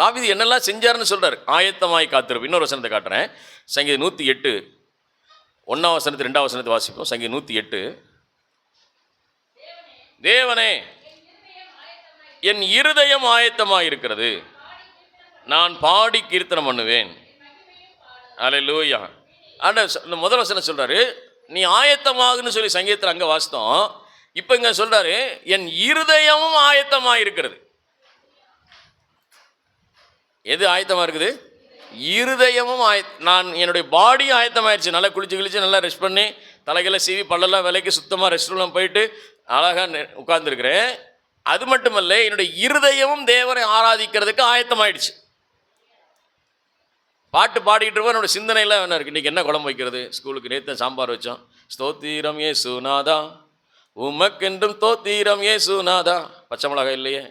Speaker 1: தாவீது என்னெல்லாம் செஞ்சாருன்னு சொல்றாரு. ஆயத்தமாகி காத்திருப்பு. இன்னொரு வசனத்தை காட்டுறேன். சங்கீதம் 108 1ஆம் வசனத்து 2ஆம் வசனத்தை வாசிப்போம். சங்கீதம் 108. தேவனே என் இருதயம் ஆயத்தமாயிருக்கிறது, நான் பாடி கீர்த்தனம் பண்ணுவேன். அல்லேலூயா. ஆண்டவர் முதல் வசனம் சொல்றாரு நீ ஆயத்தமாகுன்னு சொல்லி சங்கீதத்தில் அங்கே வாசித்தோம். இப்போ இங்கே சொல்றாரு என் இருதயமும் ஆயத்தமாக இருக்கிறது. எது ஆயத்தமாக இருக்குது? இருதயமும் நான் என்னுடைய பாடியும் ஆயத்தமாயிருச்சு. நல்லா குளிச்சு கிழிச்சு நல்லா ரெஸ்ட் பண்ணி தலைகளை சீவி பல்லெல்லாம் விலைக்கு சுத்தமாக ரெஸ்ட் ரூம்லாம் போயிட்டு அழகாக உட்கார்ந்துருக்கிறேன். அது மட்டுமல்ல, என்னுடைய இருதயமும் தேவனை ஆராதிக்கிறதுக்கு ஆயத்தமாயிடுச்சு. பாட்டு பாடிக்கிட்டு இருப்போம். என்னோட சிந்தனையில் என்ன இருக்குது? இன்றைக்கி என்ன குழம்பு வைக்கிறது? ஸ்கூலுக்கு நேற்று சாம்பார் வச்சோம். ஸ்தோத்திரம் இயேசுநாதா உமக்கென்றும் தோத்திரம் இயேசுநாதா. பச்சை மிளகாய் இல்லையே,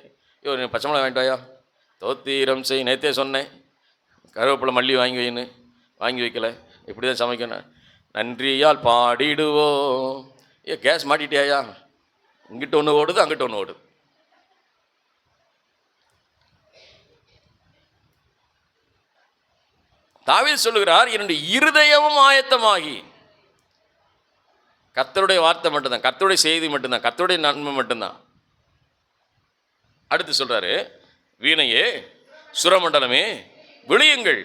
Speaker 1: ஐயோ பச்சை மிளகாய் வாங்கிட்டு வாயா, தோத்திரம் செய். நேற்றே சொன்னேன் கருவேப்பிலை மல்லி வாங்கி வைன்னு, வாங்கி வைக்கல. இப்படி தான் சமைக்கணும். நன்றியால் பாடிடுவோம். கேஸ் மாட்டிட்டியாயா? இங்கிட்ட ஒன்று ஓடுது, அங்கிட்ட ஒன்று ஓடுது. தாவீது சொல்லுகிறார் என்னுடைய இருதயமும் ஆயத்தமாகி. கர்த்தருடைய வார்த்தை மட்டும்தான், கர்த்தருடைய செய்தி மட்டும்தான், கர்த்தருடைய நன்மை மட்டும்தான். அடுத்து சொல்றாரு வீணையே சுரமண்டலமே விழியுங்கள்,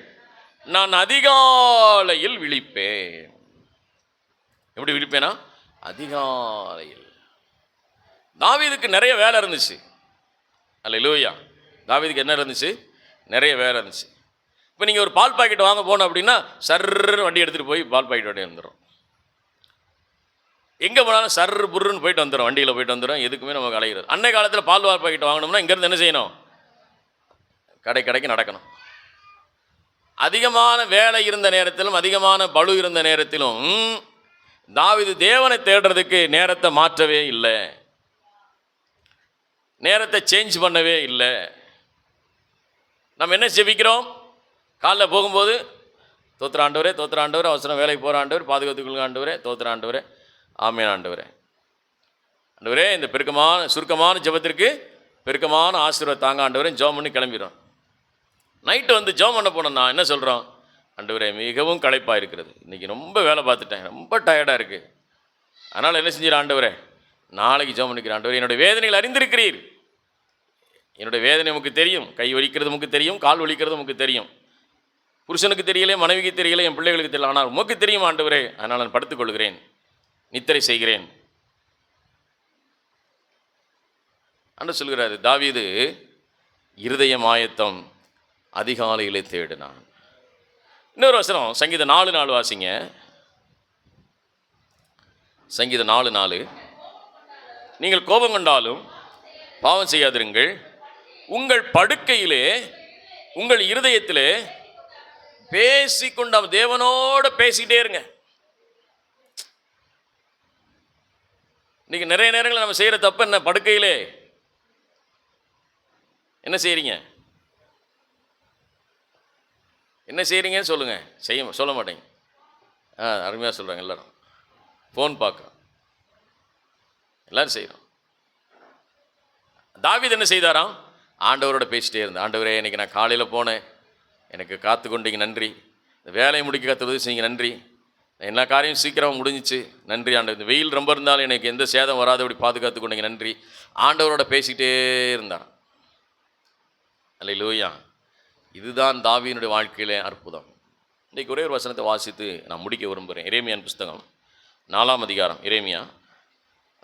Speaker 1: நான் அதிகாலையில் விழிப்பேன். எப்படி விழிப்பேனா? அதிகாலையில். தாவீதுக்கு நிறைய வேலை இருந்துச்சு. அல்லேலூயா. தாவீதுக்கு என்ன இருந்துச்சு? நிறைய வேலை இருந்துச்சு. இப்போ நீங்கள் ஒரு பால் பாக்கெட் வாங்க போனோம் அப்படின்னா சர்ன்னு வண்டி எடுத்துகிட்டு போய் பால் பாக்கெட் வண்டி வந்துடும். எங்கே போனாலும் சர்ரு புருன்னு போயிட்டு வந்துடும், வண்டியில் போயிட்டு வந்துடும். எதுக்குமே நமக்கு அலைகிறது. அன்னை காலத்தில் பால் பாக்கெட் வாங்கணும்னா இங்கேருந்து என்ன செய்யணும்? கடைக்கு நடக்கணும். அதிகமான வேலை இருந்த நேரத்திலும் அதிகமான பளு இருந்த நேரத்திலும் தாவீது தேவனை தேடுறதுக்கு நேரத்தை மாற்றவே இல்லை, நேரத்தை சேஞ்ச் பண்ணவே இல்லை. நம்ம என்ன ஜெபிக்கிறோம்? காலைல போகும்போது தோத்திர ஆண்டவரே, தோத்திர ஆண்டவரே, அவசரம் வேலைக்கு போகிற ஆண்டவர், பாதுகாத்துக்குள்ள ஆண்டவரே, தோத்திர ஆண்டவரே, ஆமேன் ஆண்டவரே. ஆண்டவரே இந்த சுருக்கமான ஜெபத்திற்கு பெருக்கமான ஆசீர்வாதம் தாங்க ஆண்டவரே, ஜெபம் பண்ணி கிளம்பிடும். நைட்டு வந்து ஜெபம் பண்ண போனோம்னா என்ன சொல்கிறோம்? ஆண்டவரே மிகவும் களைப்பாக இருக்கிறது, இன்றைக்கி ரொம்ப வேலை பார்த்துட்டேன், ரொம்ப டயர்டாக இருக்குது, அதனால் என்ன செஞ்சிட ஆண்டவரே, நாளைக்கு ஜெபம் பண்ணிக்கிறேன். ஆண்டவரே என்னுடைய வேதனைகள் அறிந்திருக்கிறீர், என்னுடைய வேதனை உமக்கு தெரியும், கை வலிக்கிறது உமக்கு தெரியும், கால் வலிக்கிறது உமக்கு தெரியும், புருஷனுக்கு தெரியல, மனைவிக்கு தெரியல, என் பிள்ளைகளுக்கு தெரியல, ஆனால் உமக்கு தெரியும் ஆண்டவரே, அதனால் நான் படுத்துக்கொள்கிறேன், நித்திரை செய்கிறேன் என்று சொல்கிறாரு. தாவீது இருதயம் ஆயத்தம், அதிகாலையிலே தேடினான். இன்னொரு வசனம் சங்கீதம் 4:4 வாசிங்க. சங்கீதம் 4:4. நீங்கள் கோபம் கொண்டாலும் பாவம் செய்யாதிருங்கள், உங்கள் படுக்கையிலே உங்கள் இருதயத்திலே பேசிக்கொண்ட தேவனோட பேசிக்கிட்டே இருங்க. இன்னைக்கு நிறைய நேரங்களில் நம்ம செய்கிற தப்பு என்ன? படுக்கையிலே என்ன செய்கிறீங்க? என்ன செய்கிறீங்கன்னு சொல்லுங்கள். சொல்ல மாட்டேங்க. அருமையாக சொல்கிறாங்க எல்லோரும். ஃபோன் பார்க்குறோம், எல்லோரும் செய்கிறோம். தாவீது என்ன செய்தாராம்? ஆண்டவரோட பேசிட்டே இருந்தேன். ஆண்டவரே இன்றைக்கி நான் காலையில் போனேன், எனக்கு காத்து கொண்டீங்க நன்றி, இந்த வேலையை முடிக்க கற்றுறது செய்யுங்க நன்றி, எல்லா காரியம் சீக்கிரம் முடிஞ்சிச்சு நன்றி ஆண்டவர், இந்த வெயில் ரொம்ப இருந்தாலும் எனக்கு எந்த சேதம் வராதபடி பாதுகாத்து கொண்டீங்க நன்றி. ஆண்டவரோட பேசிக்கிட்டே இருந்தார். அல்லேலூயா. இதுதான் தாவீதுடைய வாழ்க்கையிலே அற்புதம். இன்றைக்கு ஒரே ஒரு வசனத்தை வாசித்து நான் முடிக்க விரும்புகிறேன். எரேமியான் புஸ்தகம் 4ஆம் அதிகாரம். எரேமியா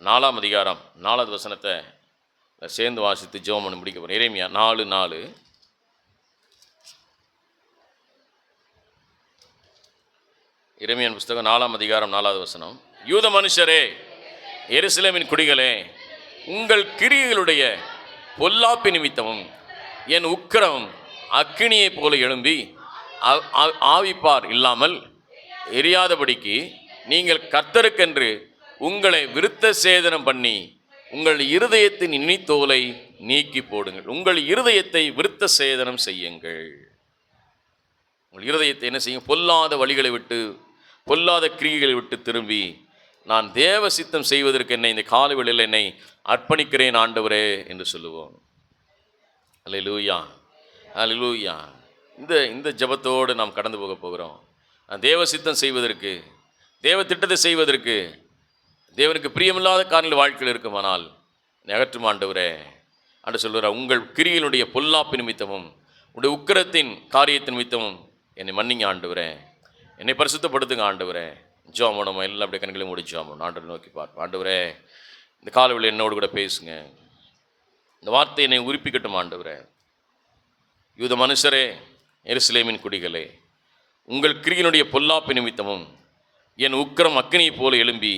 Speaker 1: 4ஆம் அதிகாரம் 4வது வசனத்தை சேர்ந்து வாசித்து ஜெபம் பண்ணி முடிக்க போகிறேன். எரேமியா 4:4. எரேமியாவின் புஸ்தகம் 4ஆம் அதிகாரம் 4வது வசனம். யூத மனுஷரே, எருசலேமின் குடிகளே, உங்கள் கிரியைகளுடைய பொல்லாப்பு நிமித்தமும் என் உக்கிரம் அக்கினியைப் போல எழும்பி ஆவிப்பார் இல்லாமல் எரியாதபடிக்கு நீங்கள் கர்த்தருக்கென்று உங்களை விருத்த சேதனம் பண்ணி உங்கள் இருதயத்தின் இனித்தோலை நீக்கி போடுங்கள். உங்கள் இருதயத்தை விருத்த சேதனம் செய்யுங்கள். உங்கள் இருதயத்தை என்ன செய்யும்? பொல்லாத வழிகளை விட்டு, பொல்லாத கிரியைகளை விட்டு திரும்பி, நான் தேவ சித்தம் செய்வதற்கு என்னை இந்த காலவெளியில் என்னை அர்ப்பணிக்கிறேன் ஆண்டவரே என்று சொல்லுவோம். அல்லேலூயா, அல்லேலூயா. இந்த ஜெபத்தோடு நாம் கடந்து போக போகிறோம். தேவ சித்தம் செய்வதற்கு, தேவ திட்டத்தை செய்வதற்கு, தேவனுக்கு பிரியமில்லாத காரியங்கள் வாழ்க்கையில் இருக்குமானால் நகற்றும் ஆண்டவரே. ஆண்டு சொல்கிறார், உங்கள் கிரியினுடைய பொல்லாப்பு நிமித்தமும் உடைய உக்கிரத்தின் காரியத்தின் நிமித்தமும் என்னை மன்னிங்க ஆண்டவரே, என்னை பரிசுத்தப்படுத்துங்க ஆண்டவரே. ஜெபம் பண்ணுவோம். எல்லாம் அப்படியே கண்களையும் மூடி ஜெபம் பண்ணுவோம். ஆண்டவரை நோக்கி பார்ப்போம். ஆண்டவரே, இந்த காலவெளியில் என்னோடு கூட பேசுங்க. இந்த வார்த்தை என்னை உரிப்பிக்கட்டும் ஆண்டவரே. யூத மனுஷரே, எருசலேமின் குடிகளே, உங்கள் கிரியினுடைய பொல்லாப்பு நிமித்தமும் என் உக்கிரம் அக்கினியைப் போல எழும்பி